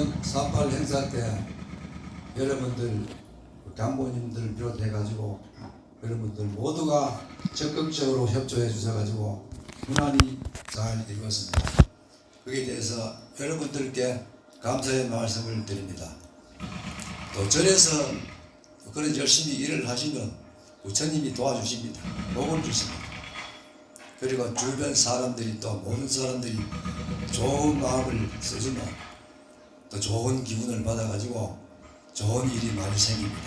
이번 4.8 행사 때 여러분들 장본인들 비롯해가지고 여러분들 모두가 적극적으로 협조해 주셔가지고 무난히 잘 이루었습니다. 거기에 대해서 여러분들께 감사의 말씀을 드립니다. 또 절에서 그런 열심히 일을 하시면 부처님이 도와주십니다. 복을 주십니다. 그리고 주변 사람들이 또 모든 사람들이 좋은 마음을 써주면 또 좋은 기운을 받아가지고 좋은 일이 많이 생깁니다.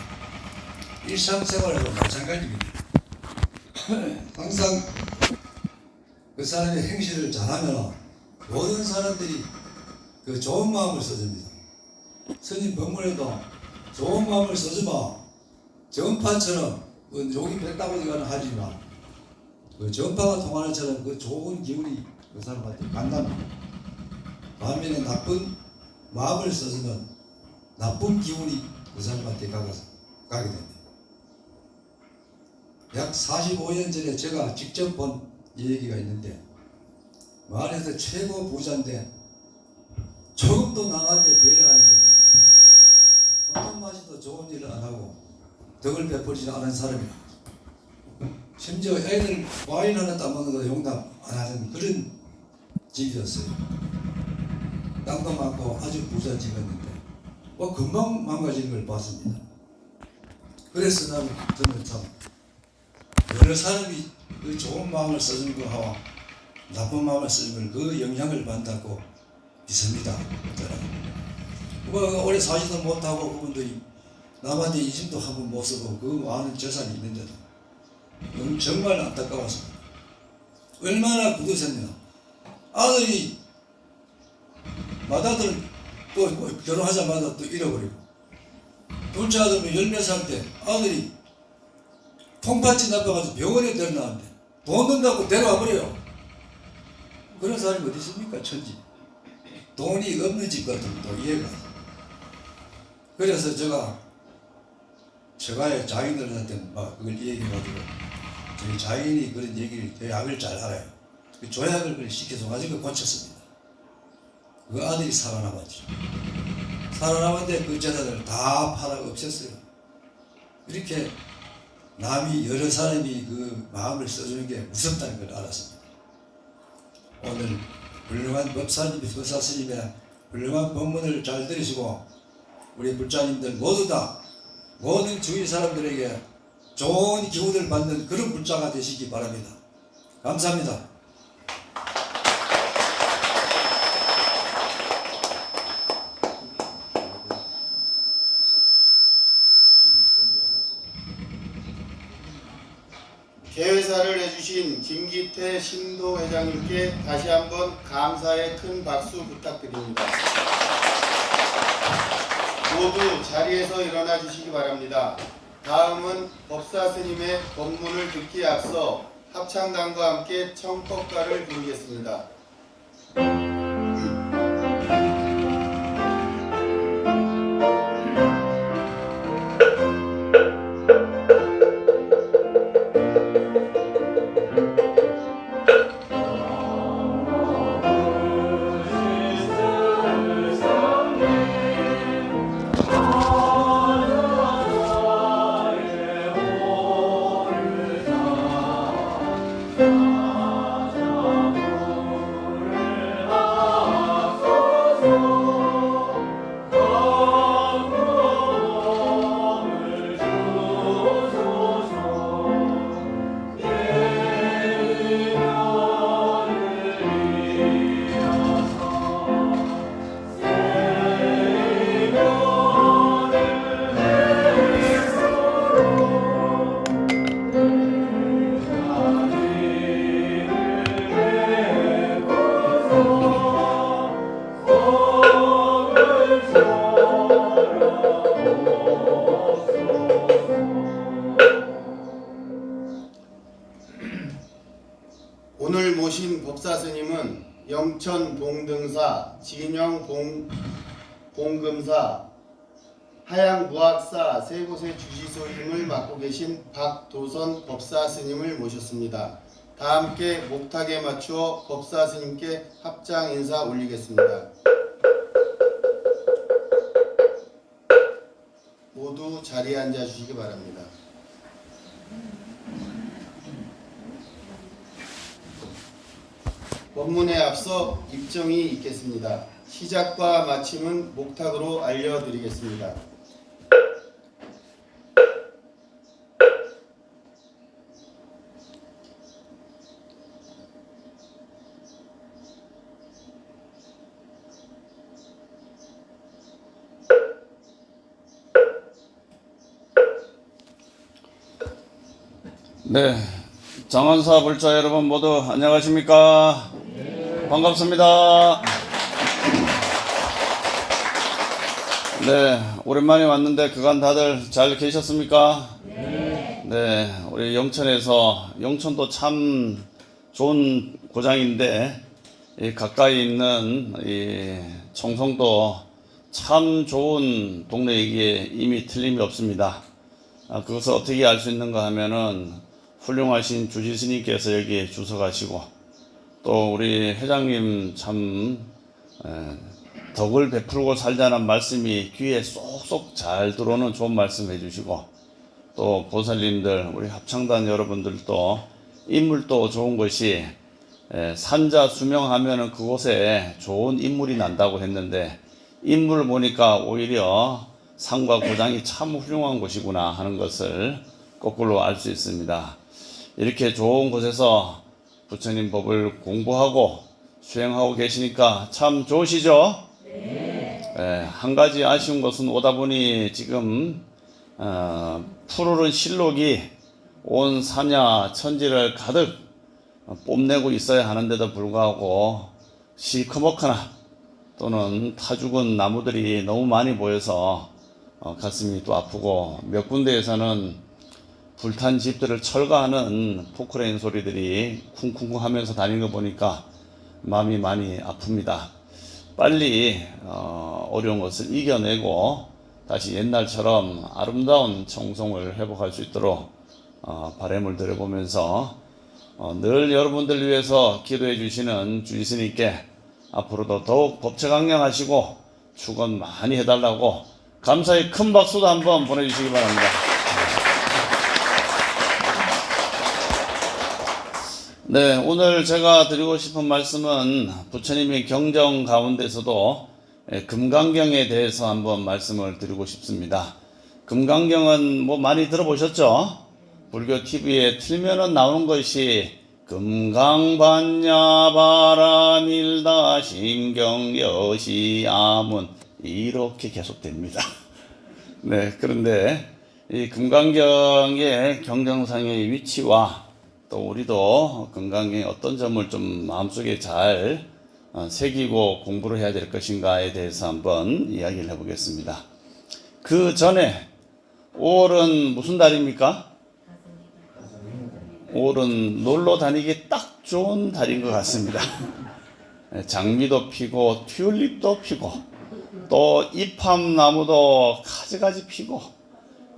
일상생활도 마찬가지입니다. 항상 그 사람의 행실을 잘하면 모든 사람들이 그 좋은 마음을 써줍니다. 스님 법문에도 좋은 마음을 써주면 전파처럼 여기 백다고지가는 하지만 그 전파가 통하는 처럼 그 좋은 기운이 그 사람한테 간답니다. 반면에 나쁜 마음을 써주면 나쁜 기운이 그 사람한테 가게 됩니다. 약 45년 전에 제가 직접 본 얘기가 있는데 마을에서 최고 부자인데 조금도 남한테 배려하는 거죠. 손톱 맛이도 좋은 일을 안 하고 덕을 베풀지 않은 사람이라. 심지어 애들 와인 하나 따먹는 거 용납 안 하는 그런 집이었어요. 땅도 많고 아주 부자 집이었는데 금방 망가지는 걸 봤습니다. 그래서 저는 참 여러 사람이 그 좋은 마음을 써주는 거하고 나쁜 마음을 써주는 그 영향을 받는다고 믿습니다. 오래 사지도 못하고 그분들이 남한테 이심도 한 번 못 쓰고 그 많은 재산이 있는데도 정말 안타까웠습니다. 얼마나 굳으셨냐. 아들이 맏아들 또 결혼하자마자 또 잃어버리고 둘째 아들은 10몇 살 때 아들이 통파치 나빠가지고 병원에 데려나왔는데 돈 든다고 데려와 버려요. 그런 사람이 어디 있습니까? 천지. 돈이 없는 집 같으면 또 이해가 안 돼. 그래서 제가 처가의 자인들한테 막 그걸 얘기해가지고 저희 자인이 그런 얘기를 약을 잘 알아요. 그 조약을 시켜줘가지고 고쳤습니다. 그 아들이 살아남았죠. 살아남았는데 그 재산을 다 팔아 없앴어요. 이렇게 남이 여러 사람이 그 마음을 써주는 게 무섭다는 걸 알았습니다. 오늘 훌륭한 법사 스님의 훌륭한 법문을 잘 들으시고 우리 불자님들 모두 다 모든 주위 사람들에게 좋은 기운을 받는 그런 불자가 되시기 바랍니다. 감사합니다. 개회사를 해주신 김기태 신도회장님께 다시 한번 감사의 큰 박수 부탁드립니다. 모두 자리에서 일어나 주시기 바랍니다. 다음은 법사스님의 법문을 듣기에 앞서 합창단과 함께 청법가를 부르겠습니다. 오늘 모신 법사스님은 영천 봉등사, 진영 봉금사, 하양무학사 세 곳의 주지소임을 맡고 계신 박도선 법사스님을 모셨습니다. 다 함께 목탁에 맞추어 법사스님께 합장 인사 올리겠습니다. 자리에 앉아 주시기 바랍니다. 법문에 앞서 입정이 있겠습니다. 시작과 마침은 목탁으로 알려드리겠습니다. 네, 정원사 불자 여러분 모두 안녕하십니까? 반갑습니다. 네, 오랜만에 왔는데 그간 다들 잘 계셨습니까? 네, 우리 영천에서, 영천도 참 좋은 고장인데 이 가까이 있는 이 청송도 참 좋은 동네이기에 이미 틀림이 없습니다. 그것을 어떻게 알 수 있는가 하면은 훌륭하신 주지스님께서 여기에 주석하시고 또 우리 회장님 참 덕을 베풀고 살자는 말씀이 귀에 쏙쏙 잘 들어오는 좋은 말씀 해주시고 또 보살님들 우리 합창단 여러분들도 인물도 좋은 것이 산자 수명하면은 그곳에 좋은 인물이 난다고 했는데 인물을 보니까 오히려 산과 고장이 참 훌륭한 곳이구나 하는 것을 거꾸로 알 수 있습니다. 이렇게 좋은 곳에서 부처님 법을 공부하고 수행하고 계시니까 참 좋으시죠? 네. 한 가지 아쉬운 것은 오다 보니 지금 푸르른 실록이 온 산야 천지를 가득 뽐내고 있어야 하는데도 불구하고 시커멓거나 또는 타 죽은 나무들이 너무 많이 보여서 가슴이 또 아프고 몇 군데에서는 불탄 집들을 철거하는 포크레인 소리들이 쿵쿵쿵 하면서 다니는 거 보니까 마음이 많이 아픕니다. 빨리 어려운 것을 이겨내고 다시 옛날처럼 아름다운 청송을 회복할 수 있도록 바람을 들여보면서 늘 여러분들 위해서 기도해 주시는 주지스님께 앞으로도 더욱 법체강령하시고 축원 많이 해달라고 감사의 큰 박수도 한번 보내주시기 바랍니다. 네, 오늘 제가 드리고 싶은 말씀은 부처님의 경정 가운데서도 금강경에 대해서 한번 말씀을 드리고 싶습니다. 금강경은 뭐 많이 들어보셨죠? 불교 TV에 틀면은 나오는 것이 금강반야 바라밀다 심경여시 아문 이렇게 계속됩니다. 네, 그런데 이 금강경의 경정상의 위치와 또 우리도 금강경의 어떤 점을 좀 마음속에 잘 새기고 공부를 해야 될 것인가에 대해서 한번 이야기를 해보겠습니다. 그 전에 5월은 무슨 달입니까? 5월은 놀러 다니기 딱 좋은 달인 것 같습니다. 장미도 피고 튤립도 피고 또 이팝나무도 가지가지 피고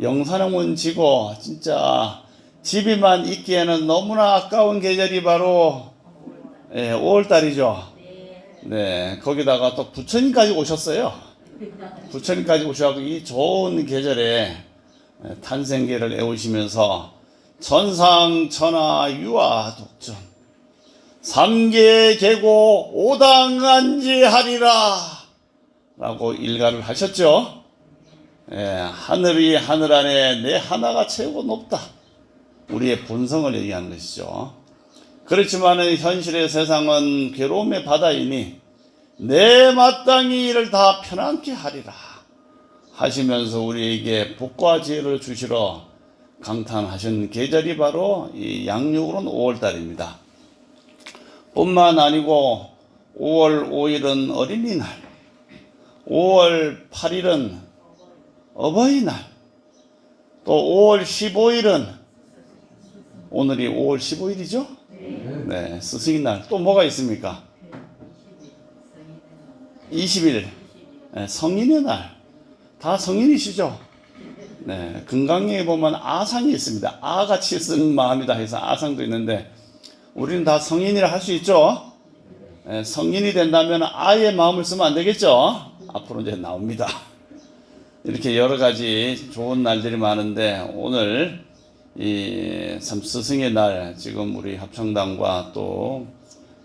영산홍은 지고 진짜 집에만 있기에는 너무나 아까운 계절이 바로 5월달이죠. 네, 거기다가 또 부처님까지 오셨어요. 부처님까지 오셔서 이 좋은 계절에 탄생계를 애우시면서 천상 천하 유아 독전 삼계 계고 오당안지하리라 라고 일가를 하셨죠. 하늘이 하늘 안에 내 하나가 최고 높다. 우리의 본성을 얘기하는 것이죠. 그렇지만 현실의 세상은 괴로움의 바다이니 내 마땅히 이를 다 편안케 하리라 하시면서 우리에게 복과 지혜를 주시러 강탄하신 계절이 바로 이 양력으로는 5월달입니다. 뿐만 아니고 5월 5일은 어린이날, 5월 8일은 어버이날, 또 5월 15일은 오늘이 5월 15일이죠? 네, 스승의 날. 또 뭐가 있습니까? 20일, 네, 성인의 날. 다 성인이시죠? 네, 금강경에 보면 아상이 있습니다. 아같이 쓴 마음이다 해서 아상도 있는데 우리는 다 성인이라 할 수 있죠? 네, 성인이 된다면 아의 마음을 쓰면 안 되겠죠? 앞으로 이제 나옵니다. 이렇게 여러 가지 좋은 날들이 많은데 오늘 이 참 스승의 날, 지금 우리 합창단과 또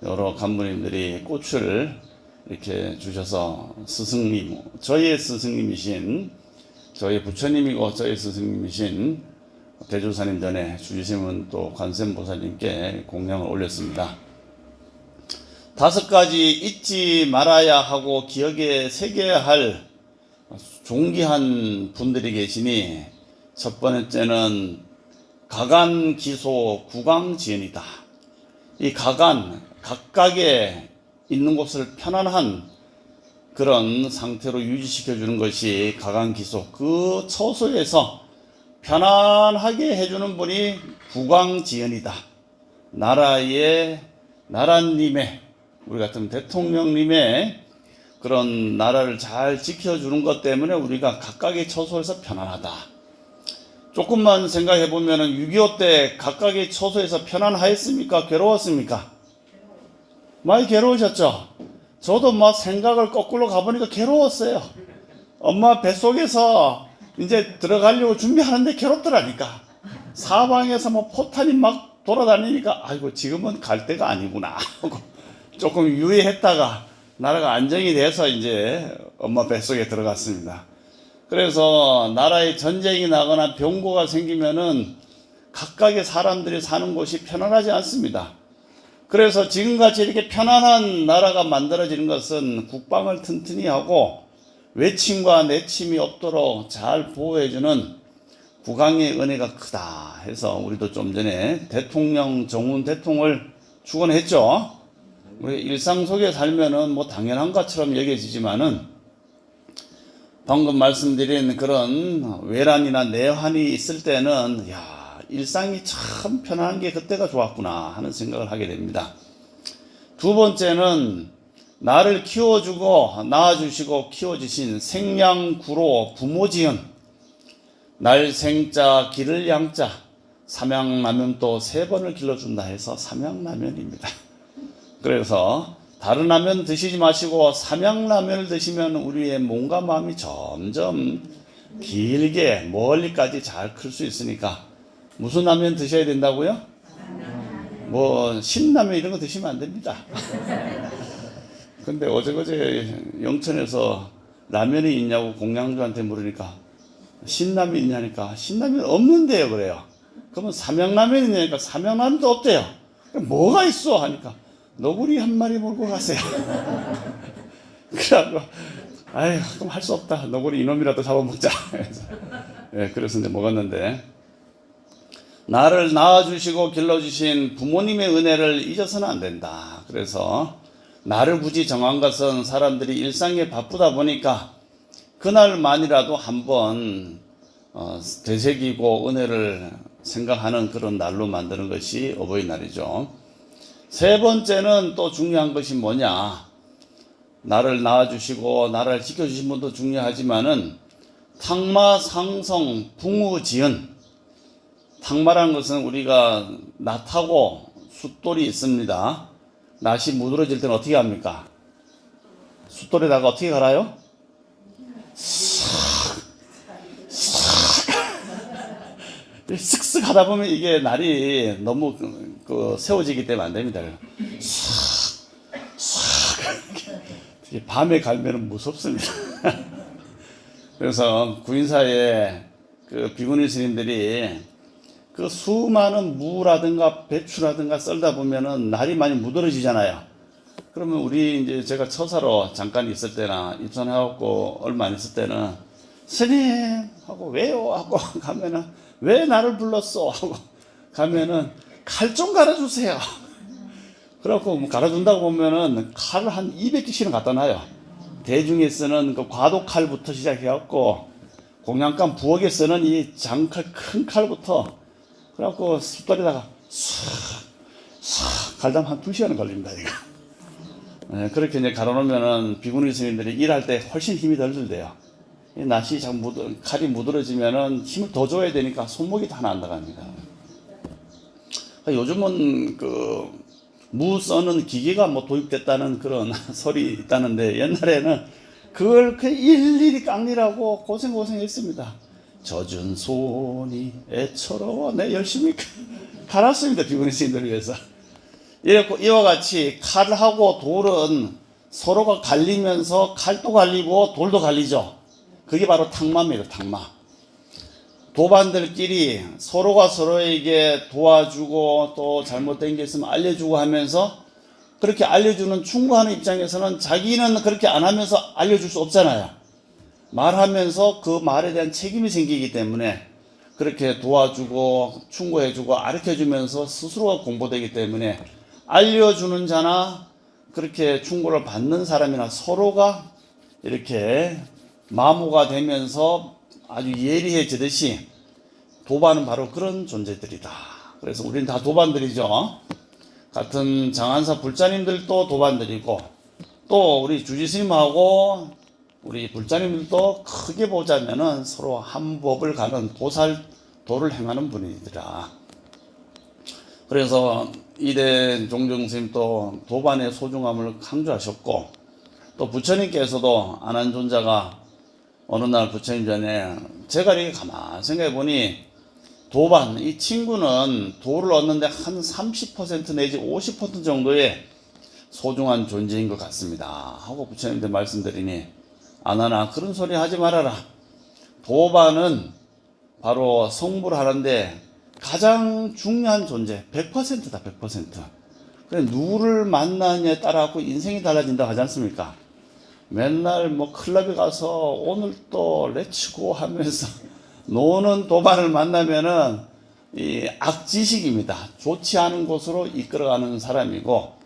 여러 간부님들이 꽃을 이렇게 주셔서 스승님, 저희의 스승님이신, 저희 부처님이고 저희 스승님이신 대조사님 전에 주시면 또 관세음보살님께 공양을 올렸습니다. 5가지 잊지 말아야 하고 기억에 새겨야 할 존귀한 분들이 계시니, 첫 번째는 가간기소 구강지연이다. 이 가간, 각각에 있는 곳을 편안한 그런 상태로 유지시켜 주는 것이 가간기소, 그 처소에서 편안하게 해주는 분이 구강지연이다. 나라님의, 우리 같은 대통령님의 그런 나라를 잘 지켜주는 것 때문에 우리가 각각의 처소에서 편안하다. 조금만 생각해 보면은 6.25 때 각각의 처소에서 편안하였습니까? 괴로웠습니까? 많이 괴로우셨죠? 저도 막 생각을 거꾸로 가보니까 괴로웠어요. 엄마 뱃속에서 이제 들어가려고 준비하는데 괴롭더라니까. 사방에서 뭐 포탄이 막 돌아다니니까 아이고 지금은 갈 때가 아니구나 하고 조금 유예했다가 나라가 안정이 돼서 이제 엄마 뱃속에 들어갔습니다. 그래서 나라에 전쟁이 나거나 병고가 생기면은 각각의 사람들이 사는 곳이 편안하지 않습니다. 그래서 지금같이 이렇게 편안한 나라가 만들어지는 것은 국방을 튼튼히 하고 외침과 내침이 없도록 잘 보호해주는 국왕의 은혜가 크다 해서 우리도 좀 전에 대통령, 정운 대통령을 축원했죠. 우리 일상 속에 살면은 뭐 당연한 것처럼 여겨지지만은 방금 말씀드린 그런 외란이나 내환이 있을 때는 야, 일상이 참 편안한 게 그때가 좋았구나 하는 생각을 하게 됩니다. 두 번째는 나를 키워주고 낳아주시고 키워주신 생양구로 부모지은, 날 생자 기를 양자, 삼양라면도 3번을 길러준다 해서 삼양라면입니다. 그래서 다른 라면 드시지 마시고 삼양라면을 드시면 우리의 몸과 마음이 점점 길게 멀리까지 잘 클 수 있으니까. 무슨 라면 드셔야 된다고요? 뭐 신라면 이런 거 드시면 안 됩니다. 근데 어제 영천에서 라면이 있냐고 공양주한테 물으니까 신라면 있냐니까 신라면 없는데요 그래요. 그러면 삼양라면 있냐니까 삼양라면도 없대요. 뭐가 있어 하니까 너구리 한 마리 몰고 가세요. 그래갖고 아유 그럼 할 수 없다. 너구리 이놈이라도 잡아먹자. 그래서 이제 먹었는데, 나를 낳아주시고 길러주신 부모님의 은혜를 잊어서는 안 된다. 그래서 나를 굳이 정한 것은 사람들이 일상에 바쁘다 보니까 그날만이라도 한번 되새기고 은혜를 생각하는 그런 날로 만드는 것이 어버이날이죠. 세 번째는 또 중요한 것이 뭐냐, 나를 낳아주시고 나를 지켜주신 분도 중요하지만은 탕마상성 붕우지은, 탕마라는 것은 우리가 낫하고 숫돌이 있습니다. 낫이 무드러질 때는 어떻게 합니까? 숫돌에다가 어떻게 갈아요? 슥슥 하다 보면 이게 날이 너무 세워지기 때문에 안 됩니다. 밤에 갈면은 무섭습니다. 그래서 구인사에 그 비구니 스님들이 그 수많은 무라든가 배추라든가 썰다 보면은 날이 많이 무드러지잖아요. 그러면 우리 이제 제가 처사로 잠깐 있을 때나 입선해갖고 얼마 안 있을 때는 스님 하고 왜요 하고 가면은 왜 나를 불렀어 하고 가면은 칼 좀 갈아주세요. 그래갖고 갈아준다고 보면은 칼을 한 200개씩은 갖다 놔요. 대중에 쓰는 그 과도칼부터 시작해갖고 공양감 부엌에 쓰는 이 장칼, 큰 칼부터, 그래갖고 숫돌에다가 싹 갈다면 한 2시간은 걸립니다, 이거. 네, 그렇게 이제 갈아놓으면은 비구니 스님들이 일할 때 훨씬 힘이 덜 들대요. 이 낫이 칼이 무드러지면은 힘을 더 줘야 되니까 손목이 다 나간답니다. 요즘은 무 써는 기계가 뭐 도입됐다는 그런 설이 있다는데, 옛날에는 그걸 그 일일이 깎느라고 고생했습니다. 젖은 손이 애처로워 내 열심히 갈았습니다. 비구니 스님들을 위해서. 이렇고 이와 같이 칼하고 돌은 서로가 갈리면서 칼도 갈리고 돌도 갈리죠. 그게 바로 탕마입니다. 탕마. 도반들끼리 서로가 서로에게 도와주고 또 잘못된 게 있으면 알려주고 하면서 그렇게 알려주는 충고하는 입장에서는 자기는 그렇게 안 하면서 알려줄 수 없잖아요. 말하면서 그 말에 대한 책임이 생기기 때문에 그렇게 도와주고 충고해주고 가르쳐주면서 스스로가 공부되기 때문에 알려주는 자나 그렇게 충고를 받는 사람이나 서로가 이렇게 마모가 되면서 아주 예리해지듯이 도반은 바로 그런 존재들이다. 그래서 우리는 다 도반들이죠. 같은 장안사 불자님들도 도반들이고 또 우리 주지스님하고 우리 불자님들도 크게 보자면은 서로 한 법을 가는 도를 행하는 분이더라. 그래서 이대 종정스님도 도반의 소중함을 강조하셨고 또 부처님께서도 안한존자가 어느 날 부처님 전에 제가 이렇게 가만히 생각해 보니 도반, 이 친구는 도를 얻는데 한 30% 내지 50% 정도의 소중한 존재인 것 같습니다 하고 부처님한테 말씀드리니 아나나 그런 소리 하지 말아라. 도반은 바로 성불 하는데 가장 중요한 존재 100%다 100%. 그래 누구를 만나냐에 따라 인생이 달라진다 하지 않습니까? 맨날 뭐 클럽에 가서 오늘 또 레츠고 하면서 노는 도반을 만나면은 이 악지식입니다. 좋지 않은 곳으로 이끌어가는 사람이고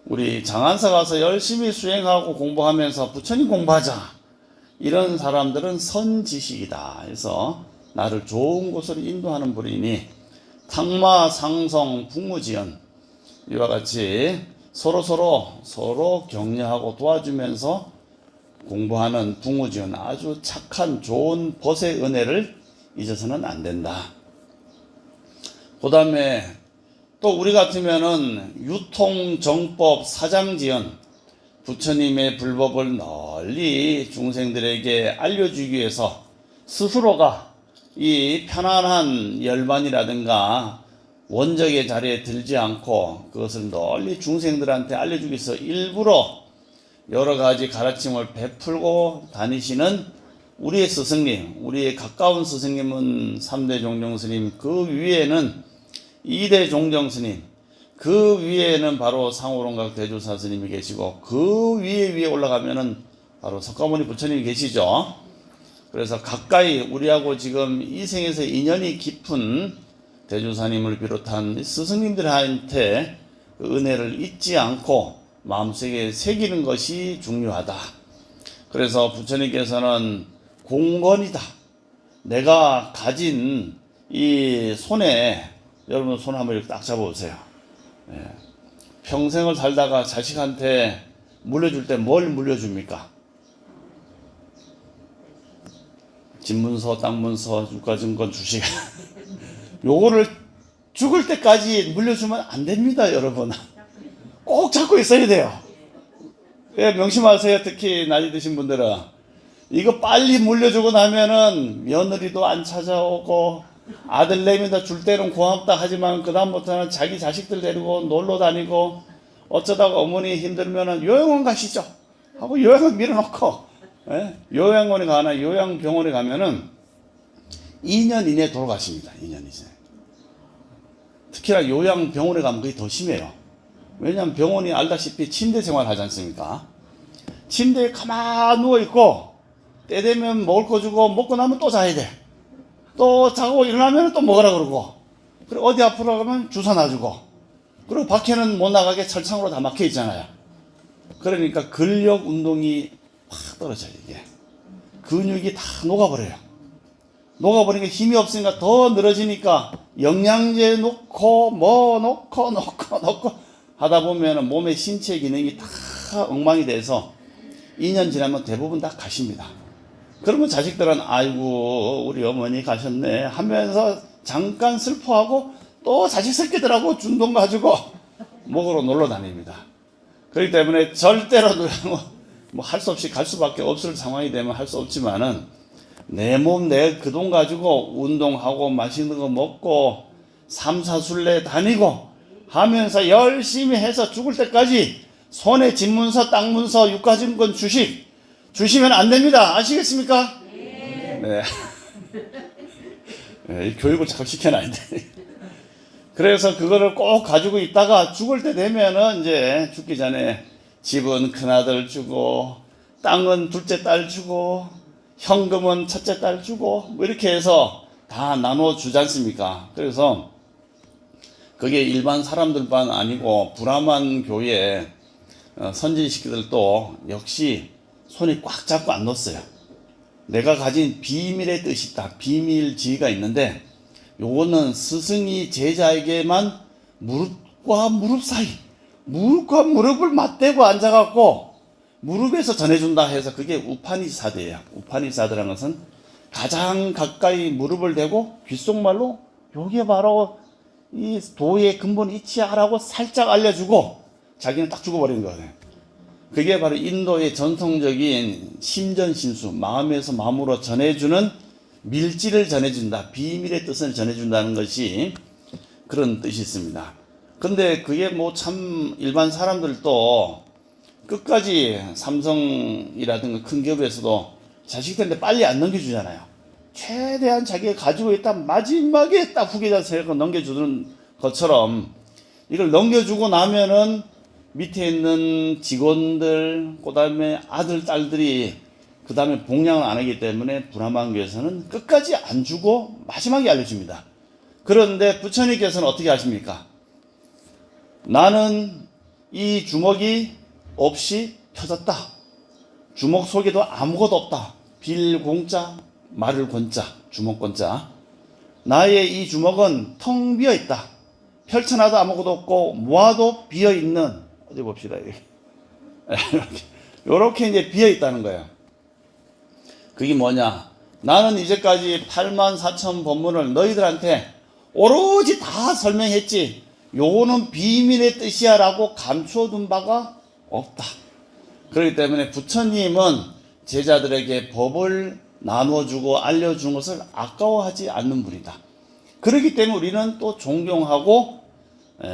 우리 장안사 가서 열심히 수행하고 공부하면서 부처님 공부하자 이런 사람들은 선지식이다. 그래서 나를 좋은 곳으로 인도하는 분이니 탕마 상성 북무지연 이와 같이 서로 격려하고 도와주면서 공부하는 북무지연 아주 착한 좋은 벗의 은혜를 잊어서는 안 된다. 그 다음에 또 우리 같으면은 유통정법 사장지연 부처님의 불법을 널리 중생들에게 알려주기 위해서 스스로가 이 편안한 열반이라든가 원적의 자리에 들지 않고 그것을 널리 중생들한테 알려주기 위해서 일부러 여러 가지 가르침을 베풀고 다니시는 우리의 스승님, 우리의 가까운 스승님은 3대 종정스님, 그 위에는 2대 종정스님, 그 위에는 바로 상호론각 대조사 스님이 계시고 그 위에 올라가면은 바로 석가모니 부처님이 계시죠. 그래서 가까이 우리하고 지금 이 생에서 인연이 깊은 대조사님을 비롯한 스승님들한테 그 은혜를 잊지 않고 마음속에 새기는 것이 중요하다. 그래서 부처님께서는 공건이다. 내가 가진 이 손에 여러분 손 한번 이렇게 딱 잡아보세요. 평생을 살다가 자식한테 물려줄 때 뭘 물려줍니까? 집문서, 땅문서, 유가증권, 주식. 요거를 죽을 때까지 물려주면 안 됩니다, 여러분. 꼭 잡고 있어야 돼요. 명심하세요. 특히 나이 드신 분들은. 이거 빨리 물려주고 나면은 며느리도 안 찾아오고 아들내미다 줄 때는 고맙다 하지만 그 다음부터는 자기 자식들 데리고 놀러 다니고 어쩌다가 어머니 힘들면은 요양원 가시죠 하고 요양원 밀어놓고 요양원에 가나 요양병원에 가면은 2년 이내에 돌아가십니다. 2년 이내. 특히나 요양병원에 가면 그게 더 심해요. 왜냐하면 병원이 알다시피 침대 생활 하지 않습니까? 침대에 가만히 누워있고 때 되면 먹을 거 주고 먹고 나면 또 자야 돼. 또 자고 일어나면 또 먹으라 그러고 그리고 어디 아프라 그러면 주사 놔주고 그리고 밖에는 못 나가게 철창으로 다 막혀 있잖아요. 그러니까 근력 운동이 확 떨어져요. 이게 근육이 다 녹아버려요. 녹아버리니까 힘이 없으니까 더 늘어지니까 영양제 놓고 뭐 놓고 하다 보면 몸의 신체 기능이 다 엉망이 돼서 2년 지나면 대부분 다 가십니다. 그러면 자식들은 아이고 우리 어머니 가셨네 하면서 잠깐 슬퍼하고 또 자식 새끼들하고 준돈 가지고 먹으러 놀러 다닙니다. 그렇기 때문에 절대로 뭐 할 수 없이 갈 수밖에 없을 상황이 되면 할 수 없지만은 내 몸 내 그 돈 가지고 운동하고 맛있는 거 먹고 삼사순례 다니고 하면서 열심히 해서 죽을 때까지 손에 집문서, 땅 문서, 유가증권 주시면 안 됩니다. 아시겠습니까? 네. 네, 이 교육을 자꾸 시켜놔야 돼. 그래서 그거를 꼭 가지고 있다가 죽을 때 되면은 이제 죽기 전에 집은 큰아들 주고 땅은 둘째 딸 주고 현금은 첫째 딸 주고 뭐 이렇게 해서 다 나눠 주지 않습니까? 그래서 그게 일반 사람들만 아니고 브라만 교회 선지식들도 역시 손이 꽉 잡고 안 놓았어요. 내가 가진 비밀의 뜻이 있다. 비밀지가 있는데 요거는 스승이 제자에게만 무릎과 무릎 사이, 무릎과 무릎을 맞대고 앉아갖고 무릎에서 전해준다 해서 그게 우파니사드예요. 우파니사드라는 것은 가장 가까이 무릎을 대고 귓속말로 요게 바로 이 도의 근본 이치하라고 살짝 알려주고 자기는 딱 죽어버리는 거예요. 그게 바로 인도의 전통적인 심전신수, 마음에서 마음으로 전해주는 밀지를 전해준다. 비밀의 뜻을 전해준다는 것이 그런 뜻이 있습니다. 근데 그게 뭐 참 일반 사람들도 끝까지 삼성이라든가 큰 기업에서도 자식들한테 빨리 안 넘겨주잖아요. 최대한 자기가 가지고 있다 마지막에 딱 후계자한테 넘겨주는 것처럼 이걸 넘겨주고 나면은 밑에 있는 직원들, 그 다음에 아들, 딸들이 그 다음에 봉양을 안 하기 때문에 브라만교에서는 끝까지 안 주고 마지막에 알려줍니다. 그런데 부처님께서는 어떻게 하십니까? 나는 이 주먹이 없이 펴졌다. 주먹 속에도 아무것도 없다. 빌 공자, 말을 권자, 주먹 권자. 나의 이 주먹은 텅 비어 있다. 펼쳐놔도 아무것도 없고 모아도 비어 있는, 어디 봅시다. 이렇게 이제 비어 있다는 거예요. 그게 뭐냐? 나는 이제까지 84,000 법문을 너희들한테 오로지 다 설명했지. 요거는 비밀의 뜻이야 라고 감추어둔 바가 없다. 그렇기 때문에 부처님은 제자들에게 법을 나눠주고 알려준 것을 아까워하지 않는 분이다. 그렇기 때문에 우리는 또 존경하고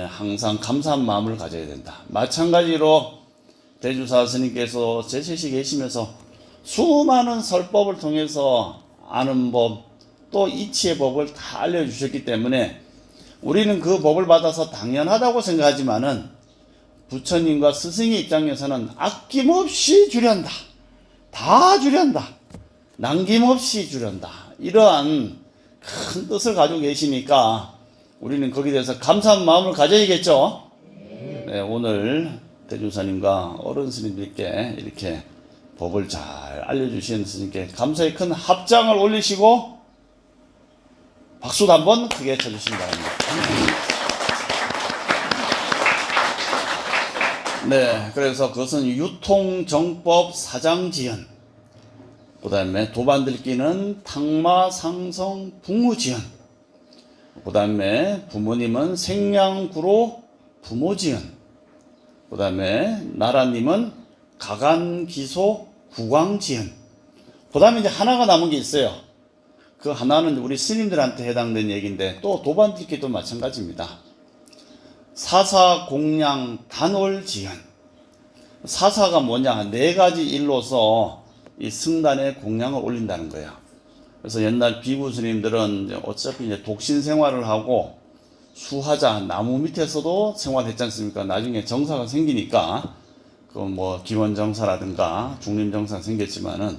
항상 감사한 마음을 가져야 된다. 마찬가지로 대주사 스님께서 제세시 계시면서 수많은 설법을 통해서 아는 법, 또 이치의 법을 다 알려주셨기 때문에 우리는 그 법을 받아서 당연하다고 생각하지만은 부처님과 스승의 입장에서는 아낌없이 주련다. 다 주련다. 남김없이 주련다. 이러한 큰 뜻을 가지고 계시니까 우리는 거기에 대해서 감사한 마음을 가져야겠죠. 네, 오늘 대주사님과 어른 스님들께 이렇게 법을 잘 알려주신 스님께 감사의 큰 합장을 올리시고 박수도 한번 크게 쳐주시기 바랍니다. 네, 그래서 그것은 유통정법 사장지연, 그 다음에 도반들끼는 탕마상성 북무지연, 그 다음에 부모님은 생량구로 부모지연, 그 다음에 나라님은 가간기소 구광지연, 그 다음에 이제 하나가 남은 게 있어요. 그 하나는 우리 스님들한테 해당된 얘기인데 또 도반들끼도 마찬가지입니다. 사사공양 단월지연. 사사가 뭐냐? 4가지 일로서 이 승단에 공양을 올린다는 거예요. 그래서 옛날 비구 스님들은 이제 어차피 이제 독신 생활을 하고 수하자, 나무 밑에서도 생활했지 않습니까? 나중에 정사가 생기니까 그 뭐 기원정사라든가 중림정사가 생겼지만은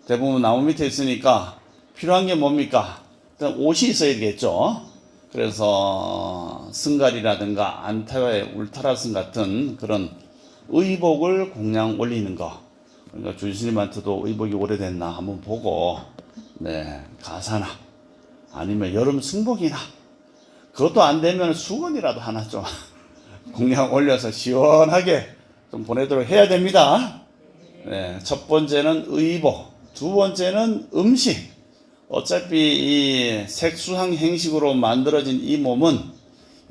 대부분 나무 밑에 있으니까 필요한 게 뭡니까? 일단 옷이 있어야 되겠죠. 그래서 승갈이라든가 안타의 울타라승 같은 그런 의복을 공양 올리는 거. 그러니까 주스님한테도 의복이 오래됐나 한번 보고, 네, 가사나 아니면 여름 승복이나 그것도 안 되면 수건이라도 하나 좀 공양 올려서 시원하게 좀 보내도록 해야 됩니다. 네, 첫 번째는 의복, 두 번째는 음식. 어차피 이 색수상 행식으로 만들어진 이 몸은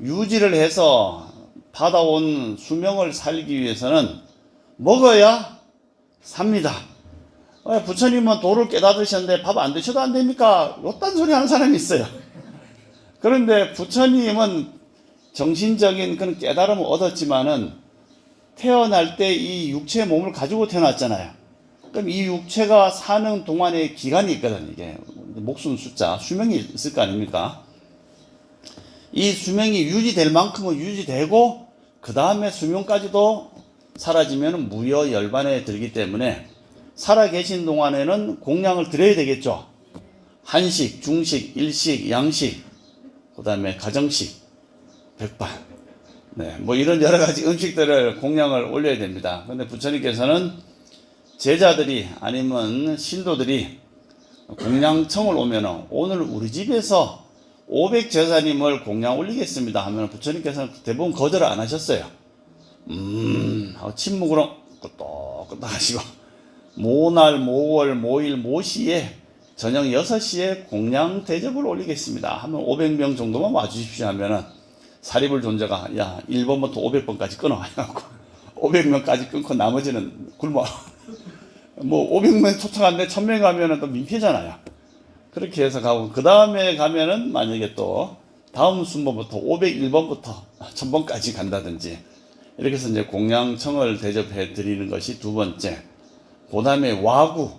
유지를 해서 받아온 수명을 살기 위해서는 먹어야 삽니다. 부처님은 도를 깨닫으셨는데 밥 안 드셔도 안 됩니까? 요딴 소리 하는 사람이 있어요. 그런데 부처님은 정신적인 그런 깨달음을 얻었지만은 태어날 때 이 육체의 몸을 가지고 태어났잖아요. 그럼 이 육체가 사는 동안의 기간이 있거든. 이게 목숨 숫자, 수명이 있을 거 아닙니까? 이 수명이 유지될 만큼은 유지되고 그 다음에 수명까지도 사라지면 무여 열반에 들기 때문에 살아계신 동안에는 공양을 드려야 되겠죠. 한식, 중식, 일식, 양식, 그 다음에 가정식, 백반, 네, 뭐 이런 여러 가지 음식들을 공양을 올려야 됩니다. 근데 부처님께서는 제자들이 아니면 신도들이 공양청을 오면은 오늘 우리 집에서 500제사님을 공양 올리겠습니다 하면 부처님께서는 대부분 거절을 안 하셨어요. 하고 침묵으로 끄떡끄떡 하시고 모날, 모월, 모일, 모시에 저녁 6시에 공양 대접을 올리겠습니다 하면 500명 정도만 와주십시오 하면은 사리불 존재가 야 1번부터 500번까지 끊어 해갖고 500명까지 끊고 나머지는 굶어. 뭐 500명 초청한데 1000명 가면은 또 민폐잖아요. 그렇게 해서 가고 그 다음에 가면은 만약에 또 다음 순번부터 501번부터 1000번까지 간다든지 이렇게 해서 이제 공양청을 대접해 드리는 것이 두 번째. 그 다음에 와구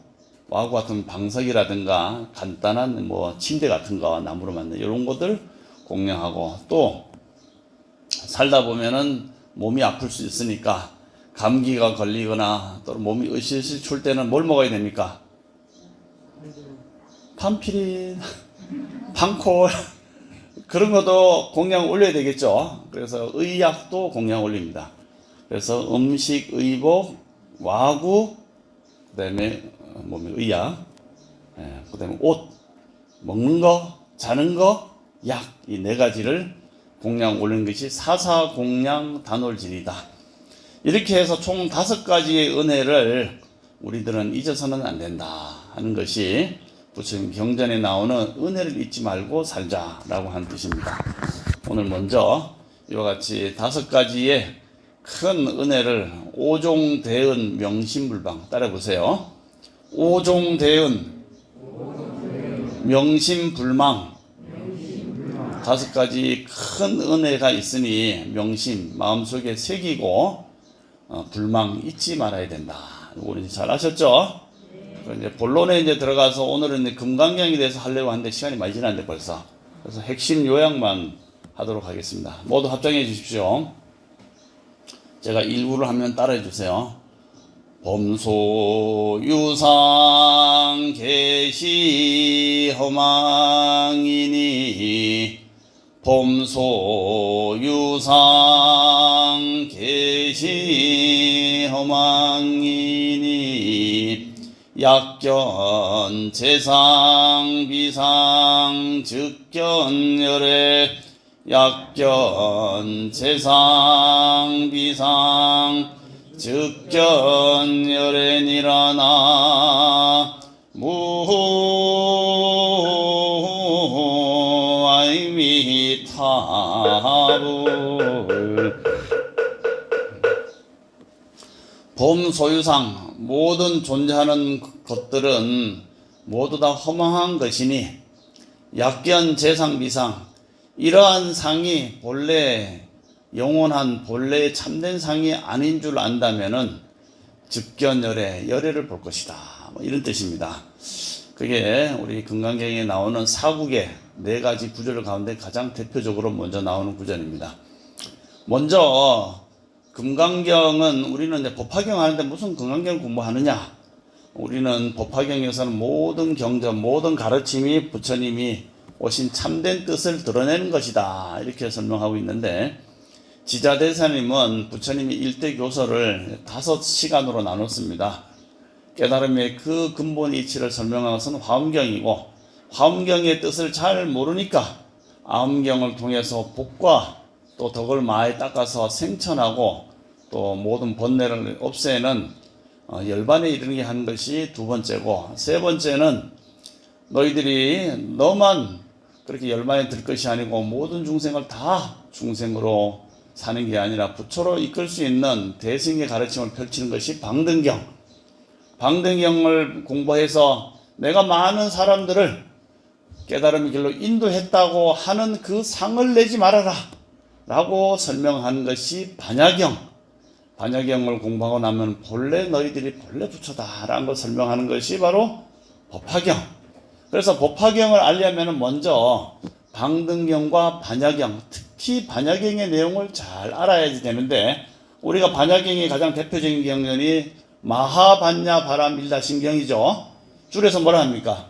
같은 방석이라든가 간단한 뭐 침대 같은 거 나무로 만든 이런 것들 공양하고 또 살다 보면은 몸이 아플 수 있으니까 감기가 걸리거나 또 몸이 으실으실 출 때는 뭘 먹어야 됩니까? 판피린, 판콜 그런 것도 공양 올려야 되겠죠. 그래서 의약도 공양 올립니다. 그래서 음식, 의복, 와구, 그 다음에 몸의 의약, 그 다음에 옷, 먹는 거, 자는 거, 약, 이 네 가지를 공양 올리는 것이 사사공양 단월질이다. 이렇게 해서 총 5가지의 은혜를 우리들은 잊어서는 안 된다 하는 것이 부처님 경전에 나오는 은혜를 잊지 말고 살자라고 하는 뜻입니다. 오늘 먼저 이와 같이 5가지의 큰 은혜를 오종대은 명심불방 따라보세요. 오종대은 명심불망 5가지 큰 은혜가 있으니 명심 마음속에 새기고 불망 잊지 말아야 된다. 우리 잘 아셨죠? 이제 본론에 이제 들어가서 오늘은 이제 금강경에 대해서 하려고 하는데 시간이 많이 지났는데 벌써. 그래서 핵심 요약만 하도록 하겠습니다. 모두 합장해 주십시오. 제가 일부를 하면 따라해 주세요. 범소유상 계시 허망이니 범소유상 계시 허망이니 약견 재상 비상 즉견열애 약견 재상 비상 즉견열애니라나 무아이미타불 범소유상 모든 존재하는 것들은 모두 다 허망한 것이니 약견 재상 비상 이러한 상이 본래 영원한 본래의 참된 상이 아닌 줄 안다면은 즉견열애 열애를 볼 것이다. 뭐 이런 뜻입니다. 그게 우리 금강경에 나오는 사국의 4가지 구절 가운데 가장 대표적으로 먼저 나오는 구절입니다. 먼저 금강경은 우리는 이제 법화경 하는데 무슨 금강경 공부하느냐? 우리는 법화경에서는 모든 경전, 모든 가르침이 부처님이 오신 참된 뜻을 드러내는 것이다. 이렇게 설명하고 있는데 지자대사님은 부처님이 일대 교서를 5시간으로 나눴습니다. 깨달음의 그 근본 이치를 설명한 것은 화엄경이고 화엄경의 뜻을 잘 모르니까 아엄경을 통해서 복과 또 덕을 마에 닦아서 생천하고 또 모든 번뇌를 없애는 열반에 이르게 한 것이 2번째고 3번째는 너희들이 너만 그렇게 열반에 들 것이 아니고 모든 중생을 다 중생으로 사는 게 아니라 부처로 이끌 수 있는 대승의 가르침을 펼치는 것이 방등경. 방등경을 공부해서 내가 많은 사람들을 깨달음의 길로 인도했다고 하는 그 상을 내지 말아라 라고 설명하는 것이 반야경. 반야경을 공부하고 나면 본래 너희들이 본래 부처다 라는 걸 설명하는 것이 바로 법화경. 그래서 법화경을 알려면 먼저 방등경과 반야경, 특히 반야경의 내용을 잘 알아야지 되는데, 우리가 반야경의 가장 대표적인 경전이 마하반야바라밀다신경이죠. 줄여서 뭐라 합니까?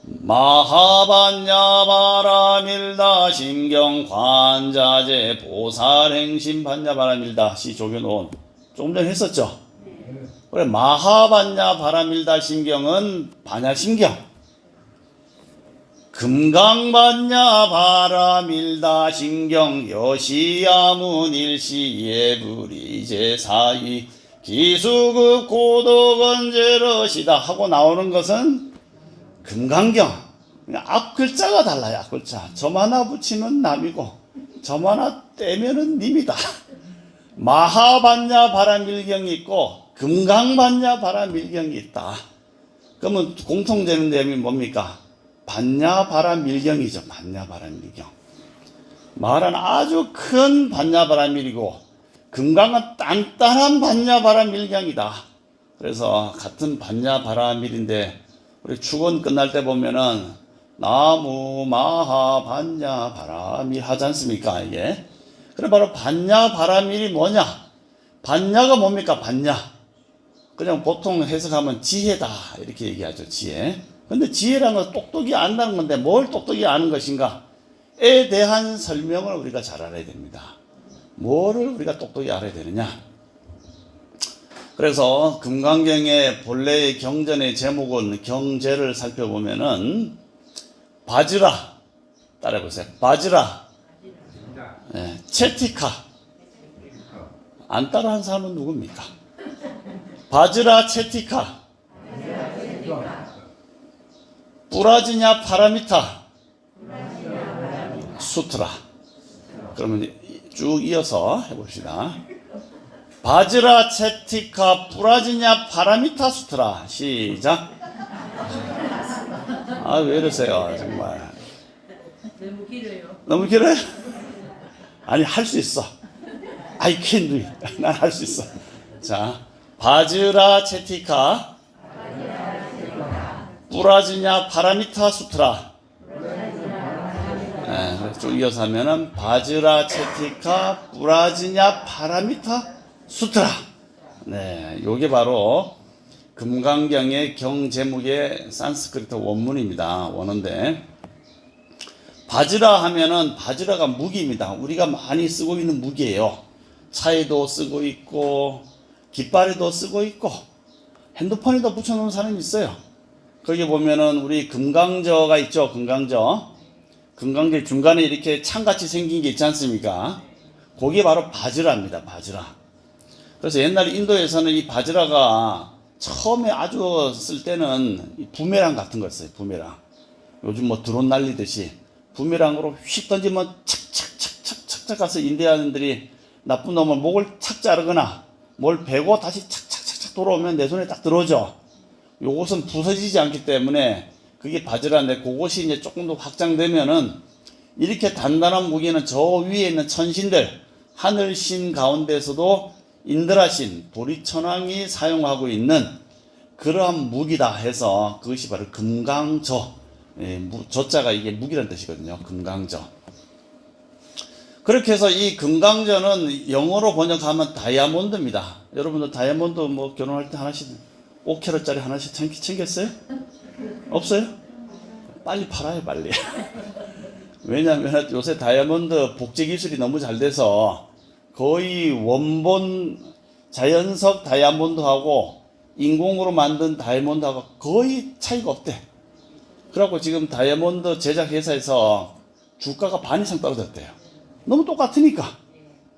마하반야바라밀다신경 관자재 보살행심 반야바라밀다 시 조견온 조금 전에 했었죠. 그래, 마하반야바라밀다신경은 반야신경, 금강반야바라밀다신경 여시야문일시 예불이제사위 기수급 고도건제러시다 하고 나오는 것은 금강경. 앞글자가 달라요. 앞글자. 점 하나 붙이면 남이고 점 하나 떼면은 님이다. 마하반야바라밀경이 있고 금강반야바라밀경이 있다. 그러면 공통되는 내용이 뭡니까? 반야바라밀경이죠. 반야바라밀경. 마하는 아주 큰 반야바라밀이고 금강은 단단한 반야바라밀경이다. 그래서 같은 반야바라밀인데 우리 축원 끝날 때 보면은 나무 마하반야바라밀 하지 않습니까? 이게. 그래 바로 반야바라밀이 뭐냐? 반야가 뭡니까? 반야. 그냥 보통 해석하면 지혜다 이렇게 얘기하죠. 지혜. 근데 지혜라는 건 똑똑히 안다는 건데 뭘 똑똑히 아는 것인가에 대한 설명을 우리가 잘 알아야 됩니다. 뭐를 우리가 똑똑히 알아야 되느냐? 그래서 금강경의 본래의 경전의 제목은 경제를 살펴보면은 바지라, 따라해보세요. 바지라, 채티카. 안 따라한 사람은 누굽니까? 바지라 채티카, 뿌라지냐 파라미타 수트라. 그러면 쭉 이어서 해봅시다. 바지라 채티카 뿌라지냐 파라미타 수트라. 시작. 아, 왜 이러세요 정말. 너무 길어요. 너무 길어요? 아니, 할 수 있어. I can do it. 난 할 수 있어. 자, 바지라 채티카 뿌라지냐 파라미타 수트라. 네, 쭉 이어서 하면은 바지라 채티카 뿌라지냐 파라미타 수트라. 네, 요게 바로 금강경의 경 제목의 산스크리트 원문입니다. 원어인데, 바지라 하면은 바지라가 무기입니다. 우리가 많이 쓰고 있는 무기예요. 차에도 쓰고 있고 깃발에도 쓰고 있고 핸드폰에도 붙여놓은 사람이 있어요. 거기 보면은 우리 금강저가 있죠. 금강저 중간에 이렇게 창같이 생긴 게 있지 않습니까? 그게 바로 바지라입니다. 바지라. 그래서 옛날 인도에서는 이 바지라가 처음에 아주 쓸 때는 부메랑 같은 거였어요. 부메랑. 요즘 뭐 드론 날리듯이 부메랑으로 휙 던지면 착착착착착 가서 인디아인들이 나쁜 놈을 목을 착 자르거나 뭘 베고 다시 착착착착 돌아오면 내 손에 딱 들어오죠. 요것은 부서지지 않기 때문에 그게 바지라인데, 그것이 이제 조금 더 확장되면은 이렇게 단단한 무기는 저 위에 있는 천신들, 하늘신 가운데서도 인드라신, 보리천왕이 사용하고 있는 그러한 무기다 해서 그것이 바로 금강저. 저자가 이게 무기란 뜻이거든요. 금강저. 그렇게 해서 이 금강저는 영어로 번역하면 다이아몬드입니다. 여러분들 다이아몬드 뭐 결혼할 때 하나씩 5캐럿짜리 하나씩 챙겼어요? 없어요? 빨리 팔아요, 빨리. 왜냐하면 요새 다이아몬드 복제 기술이 너무 잘 돼서 거의 원본 자연석 다이아몬드하고 인공으로 만든 다이아몬드하고 거의 차이가 없대. 그래갖고 지금 다이아몬드 제작 회사에서 주가가 반 이상 떨어졌대요. 너무 똑같으니까.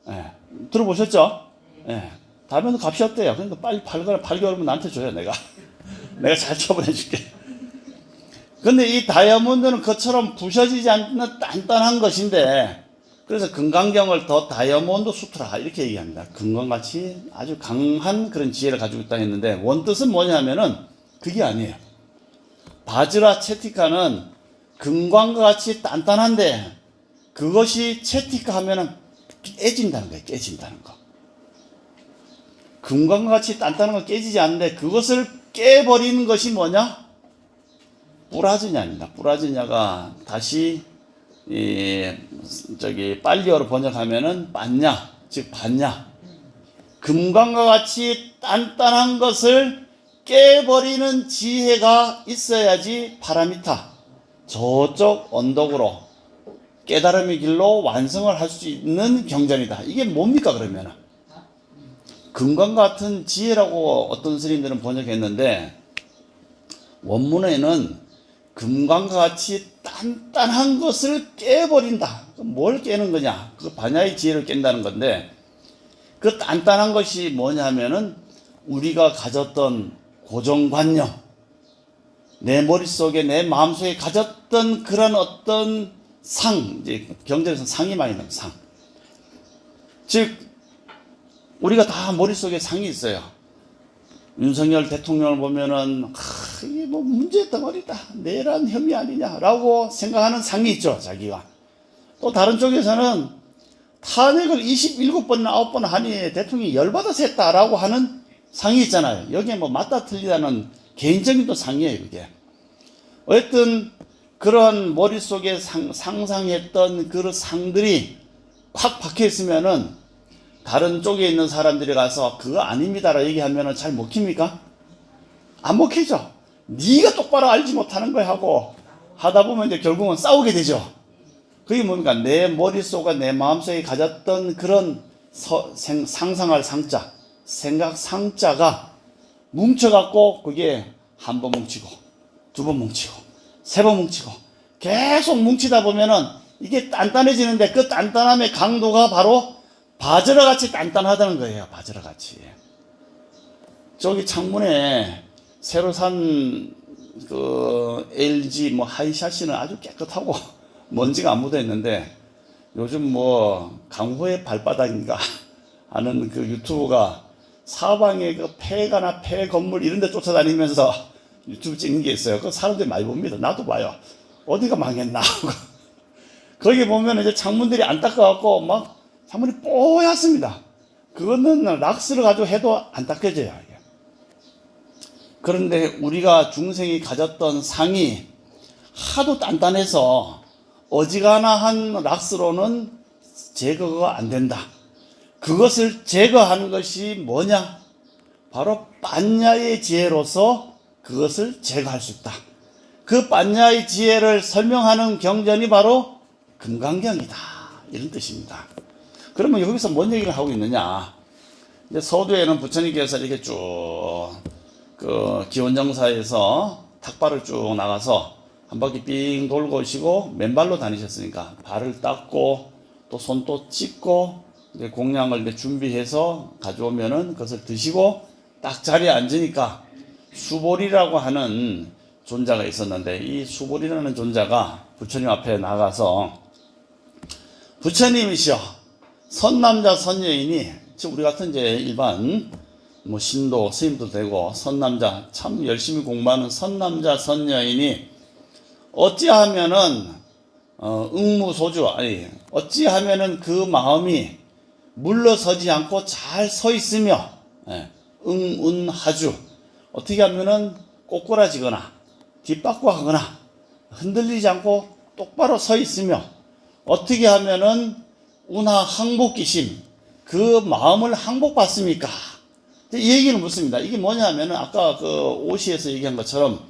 예, 들어보셨죠? 예, 다이아몬드 값이 없대요. 그러니까 빨리 팔겨면 나한테 줘요, 내가 잘 처분해줄게. 근데 이 다이아몬드는 그처럼 부셔지지 않는 단단한 것인데, 그래서 금강경을 더 다이아몬드 수트라 이렇게 얘기합니다. 금강같이 아주 강한 그런 지혜를 가지고 있다 했는데 원뜻은 뭐냐면은 그게 아니에요. 바즈라 채티카는 금광과 같이 단단한데 그것이 채티카 하면은 깨진다는 거예요. 깨진다는 거. 금광과 같이 단단한 거 깨지지 않는데 그것을 깨버리는 것이 뭐냐? 뿌라즈냐입니다. 뿌라즈냐가 다시 빨리어로 번역하면은 빤냐, 즉 반냐. 금광과 같이 단단한 것을 깨버리는 지혜가 있어야지 파라미타, 저쪽 언덕으로 깨달음의 길로 완성을 할 수 있는 경전이다. 이게 뭡니까 그러면? 금광 같은 지혜라고 어떤 스님들은 번역했는데 원문에는 금광과 같이 단단한 것을 깨버린다. 뭘 깨는 거냐? 그 반야의 지혜를 깬다는 건데 그 단단한 것이 뭐냐면은 우리가 가졌던 고정관념, 내 머릿속에 내 마음속에 가졌던 그런 어떤 이제 경전에서 상이 많이 나옵니다. 상. 즉 우리가 다 머릿속에 상이 있어요. 윤석열 대통령을 보면은 이게 뭐 문제의 덩어리다, 내란 혐의 아니냐라고 생각하는 상이 있죠. 자기가. 또 다른 쪽에서는 탄핵을 27번이나 9번 하니 대통령이 열받아서 했다라고 하는 상이 있잖아요. 여기에 뭐 맞다 틀리다는 개인적인 또 상이에요. 그게. 어쨌든 그런 머릿속에 상상했던 그 상들이 콱 박혀 있으면은 다른 쪽에 있는 사람들이 가서 그거 아닙니다라고 얘기하면은 잘 먹힙니까? 안 먹히죠. 네가 똑바로 알지 못하는 거야 하고 하다 보면 이제 결국은 싸우게 되죠. 그게 뭡니까? 내 머릿속과 내 마음속에 가졌던 그런 상상할 상자, 생각 상자가 뭉쳐갖고 그게 한 번 뭉치고 두 번 뭉치고 세 번 뭉치고 계속 뭉치다 보면은 이게 단단해지는데 그 단단함의 강도가 바로 바즈라 같이 단단하다는 거예요. 바즈라 같이. 저기 창문에 새로 산 그 LG 뭐 하이샤시는 아주 깨끗하고 먼지가 안 묻어 있는데 요즘 뭐 강호의 발바닥인가 하는 그 유튜브가 사방에 그 폐가나 폐 건물 이런 데 쫓아다니면서 유튜브 찍는 게 있어요. 그 사람들이 많이 봅니다. 나도 봐요. 어디가 망했나. 거기 보면 이제 창문들이 안 닦아갖고 막 창문이 뽀얗습니다. 그거는 락스를 가지고 해도 안 닦여져요. 이게. 그런데 우리가 중생이 가졌던 상이 하도 단단해서 어지간한 락스로는 제거가 안 된다. 그것을 제거하는 것이 뭐냐? 바로 빤야의 지혜로서 그것을 제거할 수 있다. 그 빤야의 지혜를 설명하는 경전이 바로 금강경이다. 이런 뜻입니다. 그러면 여기서 뭔 얘기를 하고 있느냐? 이제 서두에는 부처님께서 이렇게 쭉 그 기원정사에서 탁발을 쭉 나가서 한 바퀴 삥 돌고 오시고 맨발로 다니셨으니까 발을 닦고 또 손도 씻고 이제 공양을 이제 준비해서 가져오면은 그것을 드시고 딱 자리에 앉으니까 수보리라고 하는 존자가 있었는데 이 수보리라는 존자가 부처님 앞에 나가서 부처님이시여 선남자 선여인이 즉 우리 같은 이제 일반 뭐 신도 스님도 되고 선남자 참 열심히 공부하는 선남자 선여인이 어찌하면은 응무소주 아니 어찌하면은 그 마음이 물러서지 않고 잘 서 있으며 응운하주 어떻게 하면은 꼬꾸라지거나 뒷바꾸하거나 흔들리지 않고 똑바로 서 있으며 어떻게 하면은 운하 항복기심 그 마음을 항복받습니까? 이 얘기는 묻습니다. 이게 뭐냐면은 아까 그 오시에서 얘기한 것처럼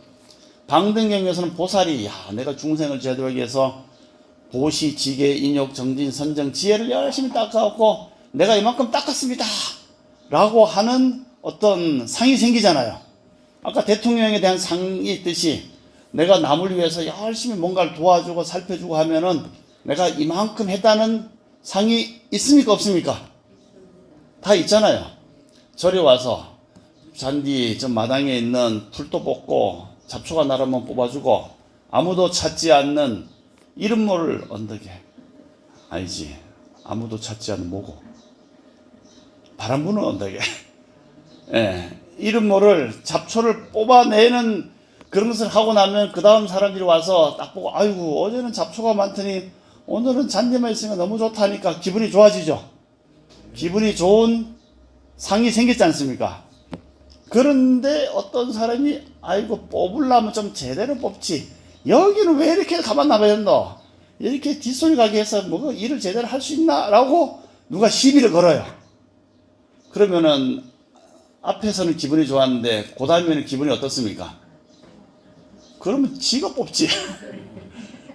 방등경에서는 보살이 내가 중생을 제도하기 위해서 보시, 지계, 인욕, 정진, 선정, 지혜를 열심히 닦아갖고 내가 이만큼 닦았습니다 라고 하는 어떤 상이 생기잖아요. 아까 대통령에 대한 상이 있듯이 내가 남을 위해서 열심히 뭔가를 도와주고 살펴주고 하면은 내가 이만큼 했다는 상이 있습니까 없습니까? 다 있잖아요. 절에 와서 잔디 저 마당에 있는 풀도 뽑고 잡초가 나라면 뽑아주고 아무도 찾지 않는 이름모를 언덕에 아니지 아무도 찾지 않는 뭐고 바람 부는 언덕에 예, 이름 모를 잡초를 뽑아내는 그런 것을 하고 나면 그 다음 사람들이 와서 딱 보고 아이고 어제는 잡초가 많더니 오늘은 잔디만 있으면 너무 좋다니까 기분이 좋아지죠. 기분이 좋은 상이 생겼지 않습니까? 그런데 어떤 사람이 아이고 뽑으려면 좀 제대로 뽑지 여기는 왜 이렇게 가만 놔봐야 된다 이렇게 뒷소리 가게 해서 뭐 일을 제대로 할 수 있나 라고 누가 시비를 걸어요. 그러면은 앞에서는 기분이 좋았는데 그 다음에는 기분이 어떻습니까? 그러면 지가 뽑지.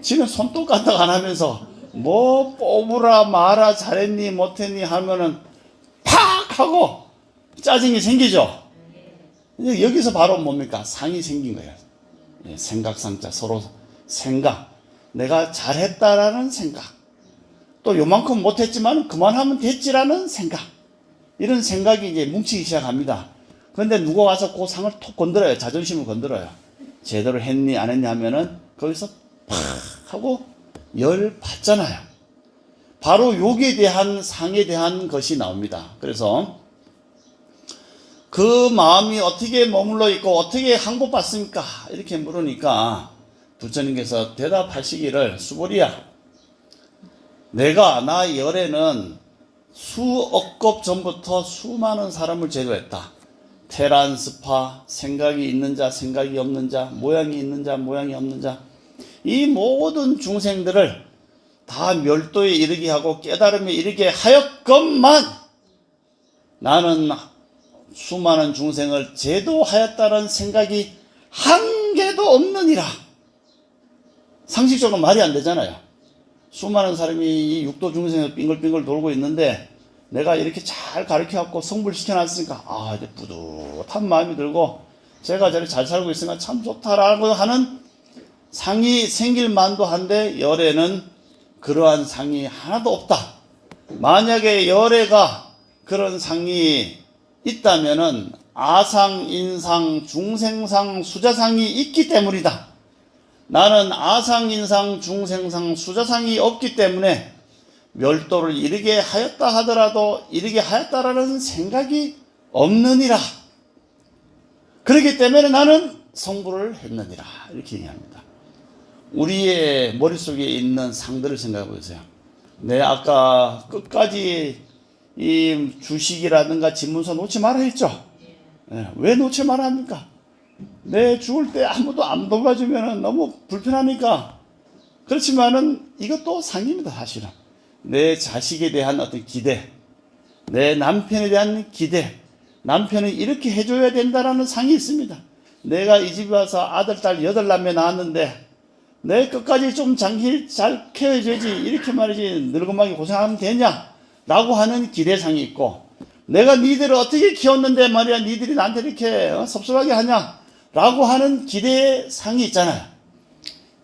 지는 손톱 까딱 안 하면서 뭐 뽑으라 마라 잘했니 못했니 하면은 팍 하고 짜증이 생기죠. 여기서 바로 뭡니까? 상이 생긴 거예요. 생각상자 서로 생각. 내가 잘했다라는 생각. 또 요만큼 못했지만 그만하면 됐지라는 생각. 이런 생각이 이제 뭉치기 시작합니다. 그런데 누가 와서 그 상을 톡 건드려요. 자존심을 건드려요. 제대로 했니 안 했니 하면은 거기서 팍 하고 열 받잖아요. 바로 여기에 대한 상에 대한 것이 나옵니다. 그래서 그 마음이 어떻게 머물러 있고 어떻게 항복받습니까? 이렇게 물으니까 부처님께서 대답하시기를 수보리야 내가 나 열에는 수억 급 전부터 수많은 사람을 제도했다. 테란 스파 생각이 있는 자 생각이 없는 자 모양이 있는 자 모양이 없는 자 이 모든 중생들을 다 멸도에 이르게 하고 깨달음에 이르게 하였건만 나는 수많은 중생을 제도하였다는 생각이 한 개도 없느니라. 상식적으로 말이 안 되잖아요. 수많은 사람이 이 육도 중생을 빙글빙글 돌고 있는데 내가 이렇게 잘 가르쳐갖고 성불시켜놨으니까 아 이제 뿌듯한 마음이 들고 제가 저렇게 잘 살고 있으니까 참 좋다라고 하는 상이 생길 만도 한데 열에는 그러한 상이 하나도 없다. 만약에 열애가 그런 상이 있다면은 아상, 인상, 중생상, 수자상이 있기 때문이다. 나는 아상, 인상, 중생상, 수자상이 없기 때문에 멸도를 이르게 하였다 하더라도 이르게 하였다라는 생각이 없느니라. 그렇기 때문에 나는 성불을 했느니라. 이렇게 얘기합니다. 우리의 머릿속에 있는 상들을 생각해 보세요. 네, 아까 끝까지 이 주식이라든가 집문서 놓지 말아 했죠. 네, 왜 놓지 말아 합니까? 내 죽을 때 아무도 안 돌봐주면 너무 불편하니까. 그렇지만은 이것도 상입니다, 사실은. 내 자식에 대한 어떤 기대, 내 남편에 대한 기대, 남편이 이렇게 해줘야 된다라는 상이 있습니다. 내가 이 집에 와서 아들, 딸 8남매 낳았는데 내 끝까지 좀 장기 잘 케어해줘야지 이렇게 말이지 늙은막이 고생하면 되냐 라고 하는 기대상이 있고 내가 니들을 어떻게 키웠는데 말이야 니들이 나한테 이렇게 섭섭하게 하냐 라고 하는 기대상이 있잖아요.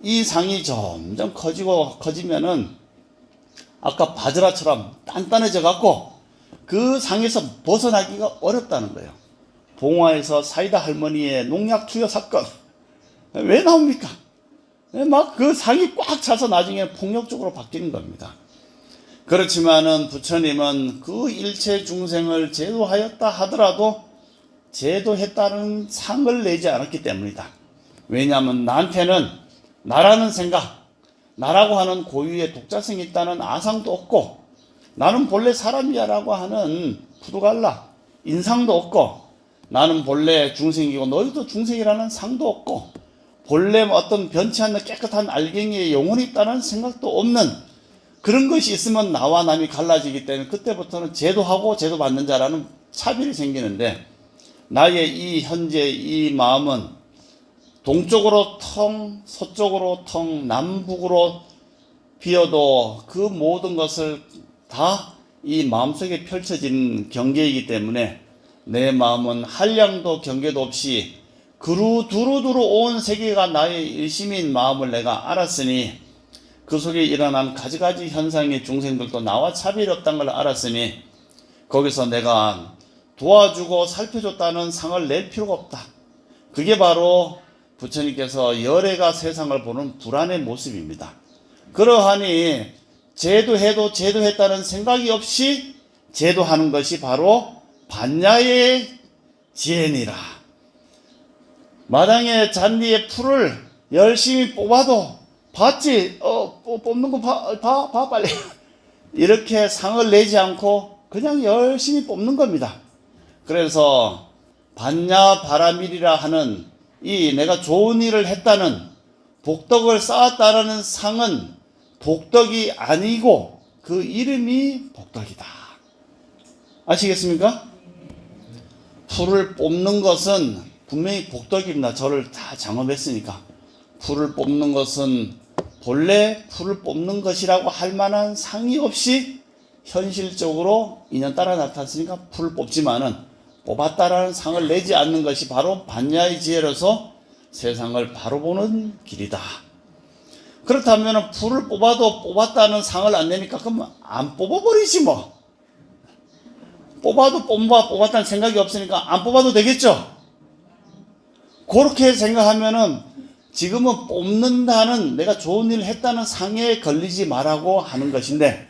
이 상이 점점 커지면은 아까 바즈라처럼 단단해져 갖고 그 상에서 벗어나기가 어렵다는 거예요. 봉화에서 사이다 할머니의 농약 투여 사건 왜 나옵니까? 막 그 상이 꽉 차서 나중에 폭력적으로 바뀌는 겁니다. 그렇지만은 부처님은 그 일체 중생을 제도하였다 하더라도 제도했다는 상을 내지 않았기 때문이다. 왜냐하면 나한테는 나라는 생각, 나라고 하는 고유의 독자성이 있다는 아상도 없고 나는 본래 사람이야 라고 하는 푸두갈라 인상도 없고 나는 본래 중생이고 너희도 중생이라는 상도 없고 본래 어떤 변치 않는 깨끗한 알갱이에 영혼이 있다는 생각도 없는 그런 것이 있으면 나와 남이 갈라지기 때문에 그때부터는 제도하고 제도받는 자라는 차별이 생기는데 나의 이 현재 이 마음은 동쪽으로 텅, 서쪽으로 텅, 남북으로 비어도 그 모든 것을 다 이 마음속에 펼쳐진 경계이기 때문에 내 마음은 한량도 경계도 없이 두루두루 온 세계가 나의 일심인 마음을 내가 알았으니 그 속에 일어난 가지가지 현상의 중생들도 나와 차별이 없다는 걸 알았으니 거기서 내가 도와주고 살펴줬다는 상을 낼 필요가 없다. 그게 바로 부처님께서 열애가 세상을 보는 불안의 모습입니다. 그러하니 제도했다는 생각이 없이 제도하는 것이 바로 반야의 지혜니라. 마당의 잔디에 풀을 열심히 뽑아도 봤지? 뽑는 거 봐 빨리. 이렇게 상을 내지 않고 그냥 열심히 뽑는 겁니다. 그래서 반야 바라밀이라 하는 이 내가 좋은 일을 했다는 복덕을 쌓았다라는 상은 복덕이 아니고 그 이름이 복덕이다. 아시겠습니까? 풀을 뽑는 것은 분명히 복덕입니다. 저를 다 장엄했으니까. 풀을 뽑는 것은 본래 풀을 뽑는 것이라고 할 만한 상이 없이 현실적으로 인연따라 나타났으니까 풀을 뽑지만은 뽑았다라는 상을 내지 않는 것이 바로 반야의 지혜로서 세상을 바로 보는 길이다. 그렇다면 풀을 뽑아도 뽑았다는 상을 안 내니까 그럼 안 뽑아버리지 뭐. 뽑아도 뽑았다는 생각이 없으니까 안 뽑아도 되겠죠. 그렇게 생각하면은 지금은 뽑는다는 내가 좋은 일을 했다는 상에 걸리지 말라고 하는 것인데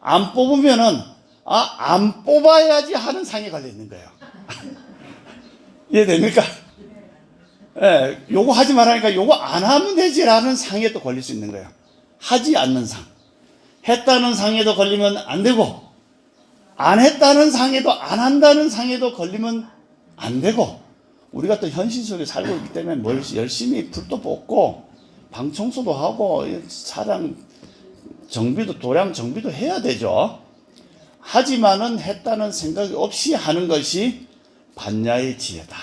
안 뽑으면은 안 뽑아야지 하는 상에 걸려 있는 거예요. 이해됩니까? 예, 요거 하지 말라니까 요거 안 하면 되지라는 상에 또 걸릴 수 있는 거예요. 하지 않는 상. 했다는 상에도 걸리면 안 되고 안 했다는 상에도 안 한다는 상에도 걸리면 안 되고 우리가 또 현실 속에 살고 있기 때문에 뭘 열심히 불도 뽑고 방 청소도 하고 차량 정비도 도량 정비도 해야 되죠. 하지만은 했다는 생각이 없이 하는 것이 반야의 지혜다.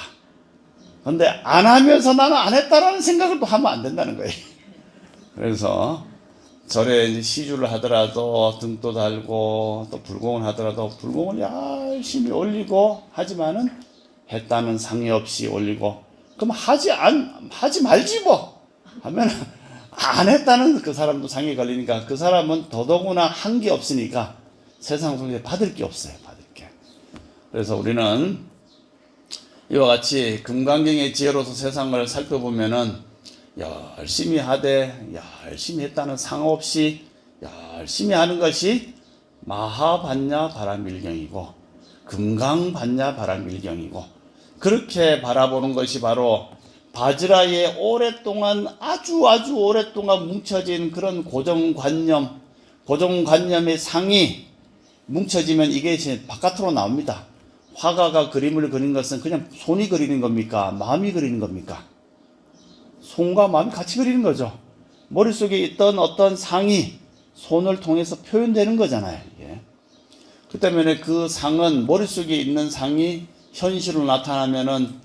그런데 안 하면서 나는 안 했다라는 생각을 또 하면 안 된다는 거예요. 그래서 절에 시주를 하더라도 등도 달고 또 불공을 하더라도 불공을 열심히 올리고 하지만은 했다는 상의 없이 올리고 그럼 하지 말지 뭐 하면 안 했다는 그 사람도 상에 걸리니까 그 사람은 더더구나 한 게 없으니까 세상 속에 받을 게 없어요. 받을 게. 그래서 우리는 이와 같이 금강경의 지혜로서 세상을 살펴보면은 열심히 하되 열심히 했다는 상 없이 열심히 하는 것이 마하반야 바라밀경이고 금강반야 바라밀경이고 그렇게 바라보는 것이 바로 바지라에 오랫동안 아주 오랫동안 뭉쳐진 그런 고정관념의 상이 뭉쳐지면 이게 이제 바깥으로 나옵니다. 화가가 그림을 그린 것은 그냥 손이 그리는 겁니까? 마음이 그리는 겁니까? 손과 마음이 같이 그리는 거죠. 머릿속에 있던 어떤 상이 손을 통해서 표현되는 거잖아요. 이게. 그 때문에 그 상은 머릿속에 있는 상이 현실로 나타나면은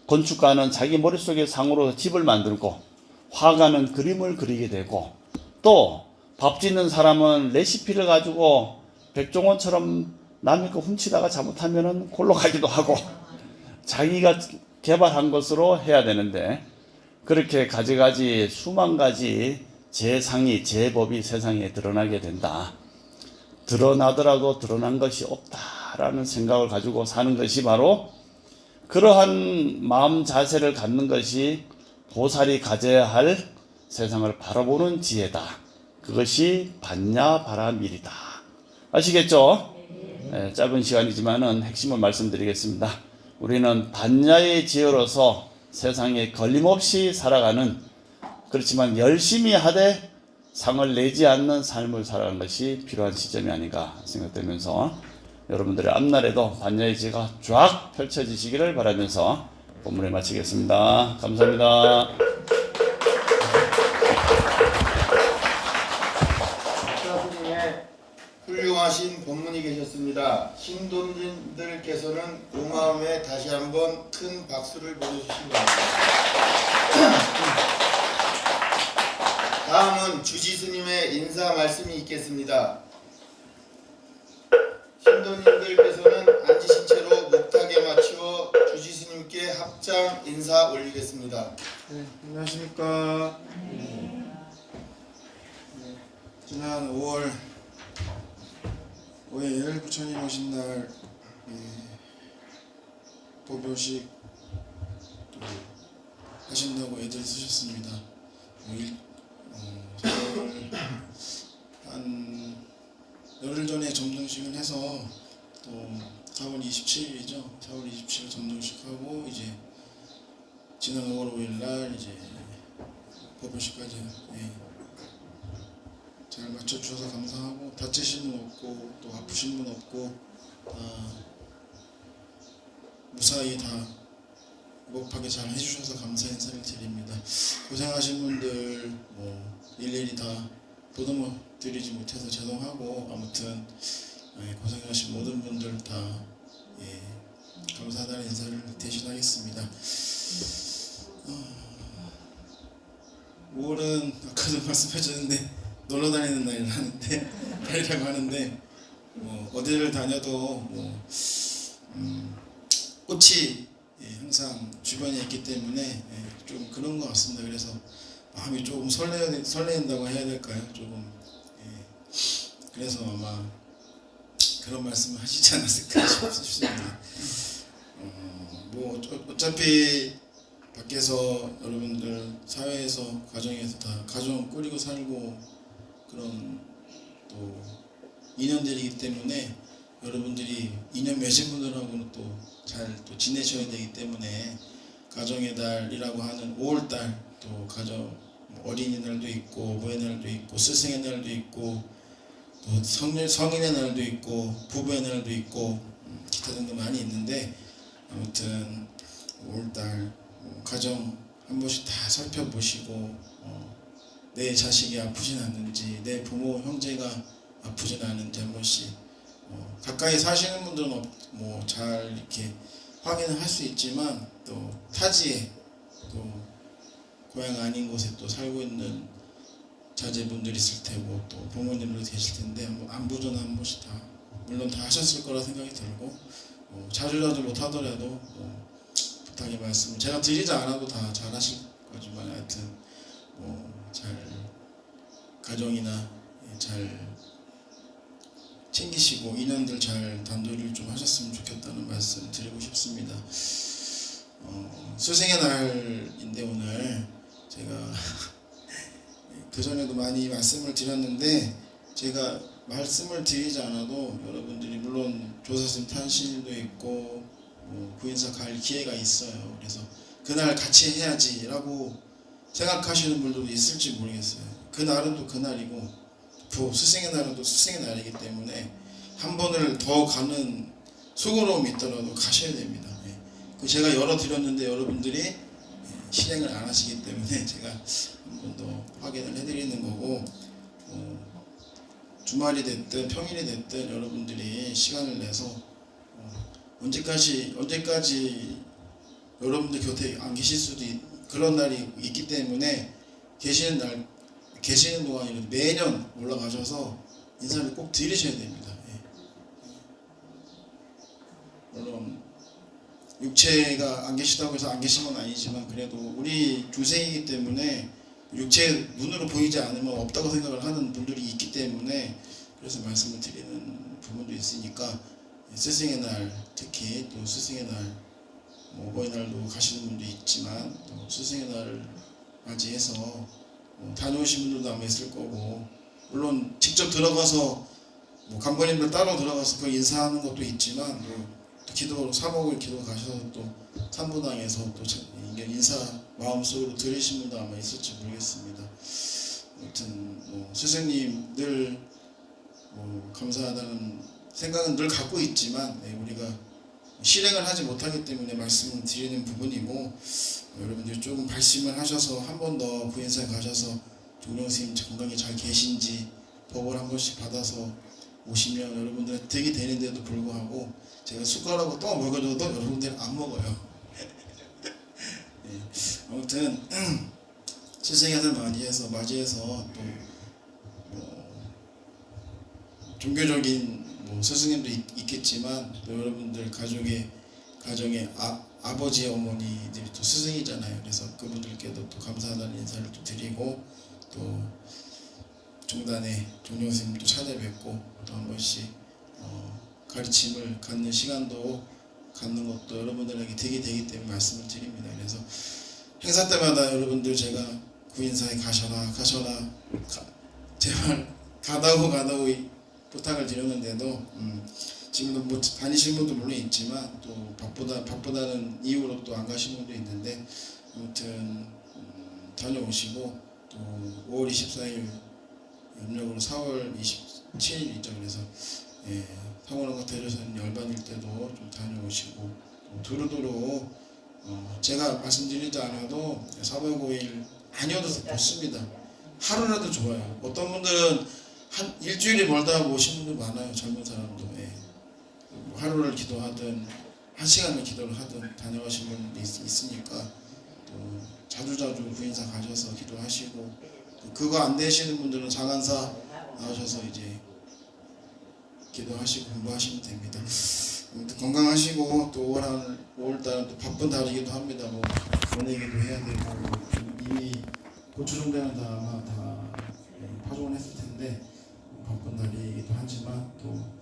건축가는 자기 머릿속의 상으로 집을 만들고 화가는 그림을 그리게 되고 또 밥 짓는 사람은 레시피를 가지고 백종원처럼 남의 거 훔치다가 잘못하면은 골로 가기도 하고 자기가 개발한 것으로 해야 되는데 그렇게 가지가지 수만 가지 제상이 제법이 세상에 드러나게 된다. 드러나더라도 드러난 것이 없다라는 생각을 가지고 사는 것이 바로 그러한 마음 자세를 갖는 것이 보살이 가져야 할 세상을 바라보는 지혜다. 그것이 반야 바라밀이다. 아시겠죠? 네, 짧은 시간이지만은 핵심을 말씀드리겠습니다. 우리는 반야의 지혜로서 세상에 걸림없이 살아가는 그렇지만 열심히 하되 상을 내지 않는 삶을 살아가는 것이 필요한 시점이 아닌가 생각되면서 여러분들의 앞날에도 반야의 지혜가 쫙 펼쳐지시기를 바라면서 본문을 마치겠습니다. 감사합니다. 스님의 훌륭하신 본문이 계셨습니다. 신도님들께서는 고마움에 다시 한번 큰 박수를 보내주시기 바랍니다. 다음은 주지스님의 인사 말씀이 있겠습니다. 신도님들께서는 앉으신 채로 목탁에 맞추어 주지스님께 합장 인사 올리겠습니다. 네, 안녕하십니까. 지난 5월 5일 부처님 오신 날 도교식 하신다고 애들 쓰셨습니다. 한 열흘 전에 점정식을 해서 또 4월 27일이죠. 4월 27일 점정식하고 이제 지난 5월 5일 날 이제 법요식까지 잘 맞춰주셔서 감사하고 다치신 분 없고 또 아프신 분 없고 다 무사히 다 목하게 잘 해주셔서 감사 인사를 드립니다. 고생하신 분들 뭐 일일이 다 보듬어 드리지 못해서 죄송하고 아무튼 고생하신 모든 분들 다 감사하다는 인사를 대신하겠습니다. 5월은 아까도 말씀하셨는데 놀러 다니는 날이라고 하는데 뭐 어디를 다녀도 뭐 꽃이 항상 주변에 있기 때문에 좀 그런 것 같습니다. 그래서 마음이 조금 설레인다고 해야 될까요? 조금 그래서 아마 그런 말씀을 하시지 않았을까 싶습니다. 뭐 어차피 밖에서 여러분들 사회에서 가정에서 다 가정 꾸리고 살고 그런 또 인연들이기 때문에 여러분들이 인연 맺은 분들하고는 또 잘 또 지내셔야 되기 때문에 가정의 달이라고 하는 5월달 또 가정 어린이날도 있고 어버이 날도 있고 스승의 날도 있고 또 성인의 날도 있고 부부의 날도 있고 기타 등도 많이 있는데 아무튼 5월달 가정 한 번씩 다 살펴보시고 내 자식이 아프진 않는지 내 부모 형제가 아프진 않은지 한 번씩 가까이 사시는 분들은 뭐 잘 이렇게 확인을 할 수 있지만 또 타지에 또 고향 아닌 곳에 또 살고 있는 자제분들이 있을 테고 또 부모님들도 계실 텐데 안부전화 한 번씩 다 물론 다 하셨을 거라 생각이 들고 자주자주 못하더라도 부탁의 말씀을 제가 드리지 않아도 다 잘하실 거지만 하여튼 잘 가정이나 잘 챙기시고 인연들 잘 단도리를 좀 하셨으면 좋겠다는 말씀 드리고 싶습니다. 스승의 날인데 오늘 제가 그전에도 많이 말씀을 드렸는데 제가 말씀을 드리지 않아도 여러분들이 물론 조사스님 탄신일도 있고 부인사 갈 기회가 있어요. 그래서 그날 같이 해야지 라고 생각하시는 분들도 있을지 모르겠어요. 그날은 또 그날이고 스승의 날은 또 스승의 날이기 때문에 한 번을 더 가는 수고로움이 있더라도 가셔야 됩니다. 제가 열어드렸는데 여러분들이 실행을 안 하시기 때문에 제가 한 번 더 확인을 해드리는 거고 주말이 됐든 평일이 됐든 여러분들이 시간을 내서 언제까지 여러분들 곁에 안 계실 수도 그런 날이 있기 때문에 계시는 동안 매년 올라가셔서 인사를 꼭 드리셔야 됩니다. 물론 육체가 안 계시다고 해서 안 계신 건 아니지만 그래도 우리 주생이기 때문에 육체 눈으로 보이지 않으면 없다고 생각을 하는 분들이 있기 때문에 그래서 말씀을 드리는 부분도 있으니까 스승의 날 특히 또 스승의 날 어버이날도 가시는 분도 있지만 또 스승의 날을 맞이해서 다녀오신 분들도 아마 있을 거고 물론 직접 들어가서 강번님들 따로 들어가서 그 인사하는 것도 있지만 또 기도 사목을 기도 가셔서 또 산부당에서 또 인사 마음속으로 들으신 분도 아마 있을지 모르겠습니다. 아무튼 스승님 늘 감사하다는 생각은 늘 갖고 있지만 우리가 실행을 하지 못하기 때문에 말씀을 드리는 부분이고 여러분들이 조금 발심을 하셔서 한 번 더 부인사에 가셔서 종령 스님 건강히 잘 계신지 법을 한 번씩 받아서 오시면 여러분들 득이 되는데도 불구하고 제가 숟가락으로 또 먹여줘도 여러분들은 안 먹어요. 네. 아무튼 스승의 날 맞이해서 또 종교적인 스승님도 있겠지만 또 여러분들 가정의 아버지 어머니들이 또 스승이잖아요. 그래서 그분들께도 또 감사하다는 인사를 또 드리고 또 중단에 종령 스님도 찾아뵙고 또 한 번씩 가르침을 갖는 시간도 갖는 것도 여러분들에게 득이 되기 때문에 말씀을 드립니다. 그래서 행사 때마다 여러분들 제가 구인사에 가셔라 제발 가다고 부탁을 드렸는데도 지금도 뭐 다니시는 분도 물론 있지만 또 바쁘다는 이유로 또 안 가시는 분도 있는데 아무튼 다녀오시고 또 5월 24일 염력으로 4월 27일이죠. 그래서 상원호가 대전선 열반일 때도 좀 다녀오시고 두루두루 제가 말씀드리지 않아도 4박 5일 아니어도 좋습니다. 하루라도 좋아요. 어떤 분들은 한 일주일이 멀다 하고 오신 분들 많아요. 젊은 사람도. 뭐 하루를 기도하든 한 시간을 기도를 하든 다녀가신 분들이 있으니까 또 자주자주 구인사 가셔서 기도하시고 그거 안 되시는 분들은 장안사 나오셔서 이제 기도하시고 공부하시면 됩니다. 아무튼 건강하시고 또 5월달은 또 바쁜 달이기도 합니다. 뭐 보내기도 해야 되고 이미 고추 정도는 다 아마 다 파종을 했을 텐데 바쁜 달이기도 하지만 또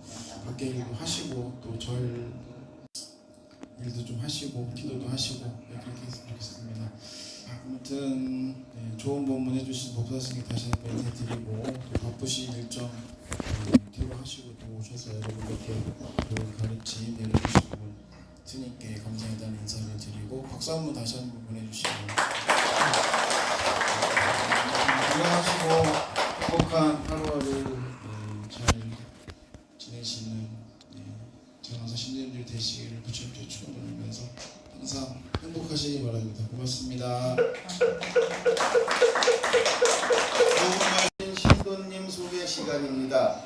밖에 일도 하시고 또 절 일도 좀 하시고 기도도 하시고 그렇게 했으면 좋겠습니다. 아무튼 좋은 본문 해주신 법사스님 다시 한번 인사드리고 또 바쁘신 일정 퇴로하시고 또 오셔서 여러분들께 좋은 가르침 내려주시고 스님께 감사하다는 인사를 드리고 박수 한번 다시 한번 보내주시고 건강하시고 행복한 하루하루 잘 지내시는 장안사 신도님들 되시기를 부처님께 축원드리면서 항상 행복하시기 바랍니다. 고맙습니다. 신도님 소개 시간입니다.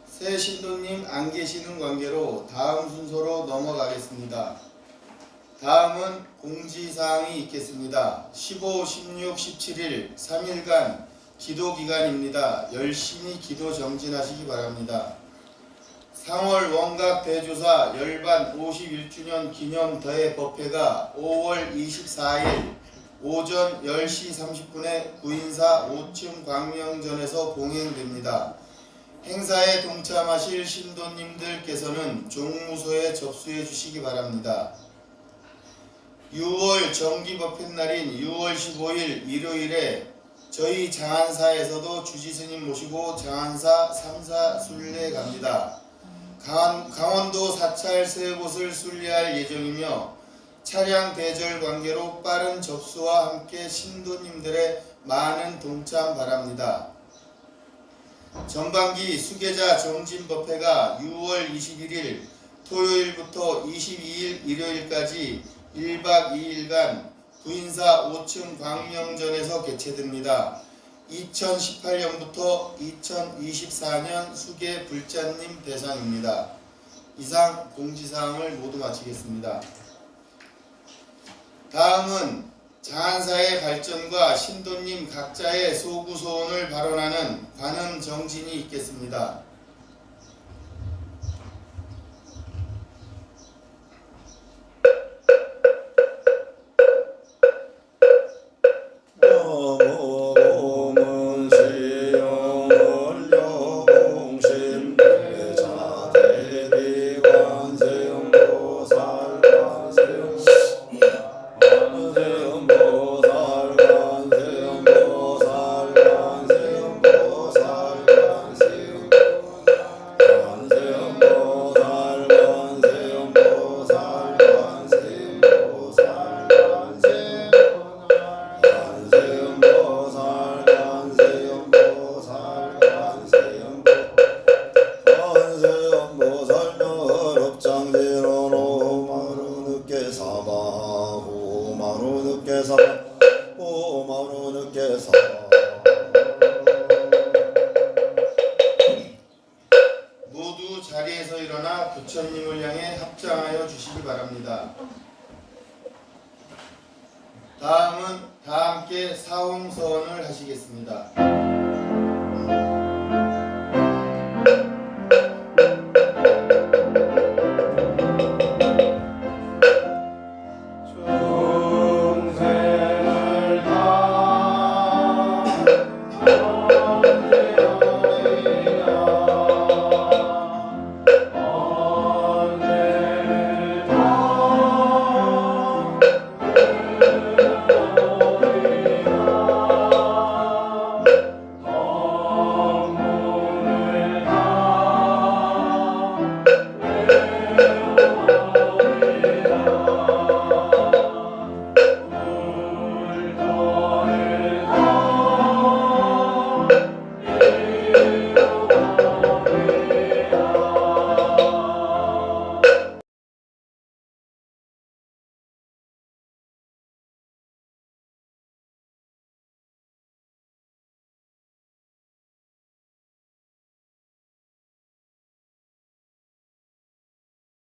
새 신도님 안 계시는 관계로 다음 순서로 넘어가겠습니다. 다음은 공지사항이 있겠습니다. 15, 16, 17일 3일간 기도기간입니다. 열심히 기도 정진하시기 바랍니다. 상월 원각 대조사 열반 51주년 기념 대법회가 5월 24일 오전 10시 30분에 구인사 5층 광명전에서 봉행됩니다. 행사에 동참하실 신도님들께서는 종무소에 접수해 주시기 바랍니다. 6월 정기법회 날인 6월 15일 일요일에 저희 장안사에서도 주지스님 모시고 장안사 3사 순례 갑니다. 강원도 사찰 3곳을 순례할 예정이며 차량 대절 관계로 빠른 접수와 함께 신도님들의 많은 동참 바랍니다. 전반기 수계자 정진법회가 6월 21일 토요일부터 22일 일요일까지 1박 2일간 구인사 5층 광명전에서 개최됩니다. 2018년부터 2024년 수계 불자님 대상입니다. 이상 공지사항을 모두 마치겠습니다. 다음은 장안사의 발전과 신도님 각자의 소구소원을 발언하는 관음 정진이 있겠습니다. 모두 자리에서 일어나 부처님을 향해 합장하여 주시기 바랍니다. 다음은 다 함께 사홍서원을 하시겠습니다.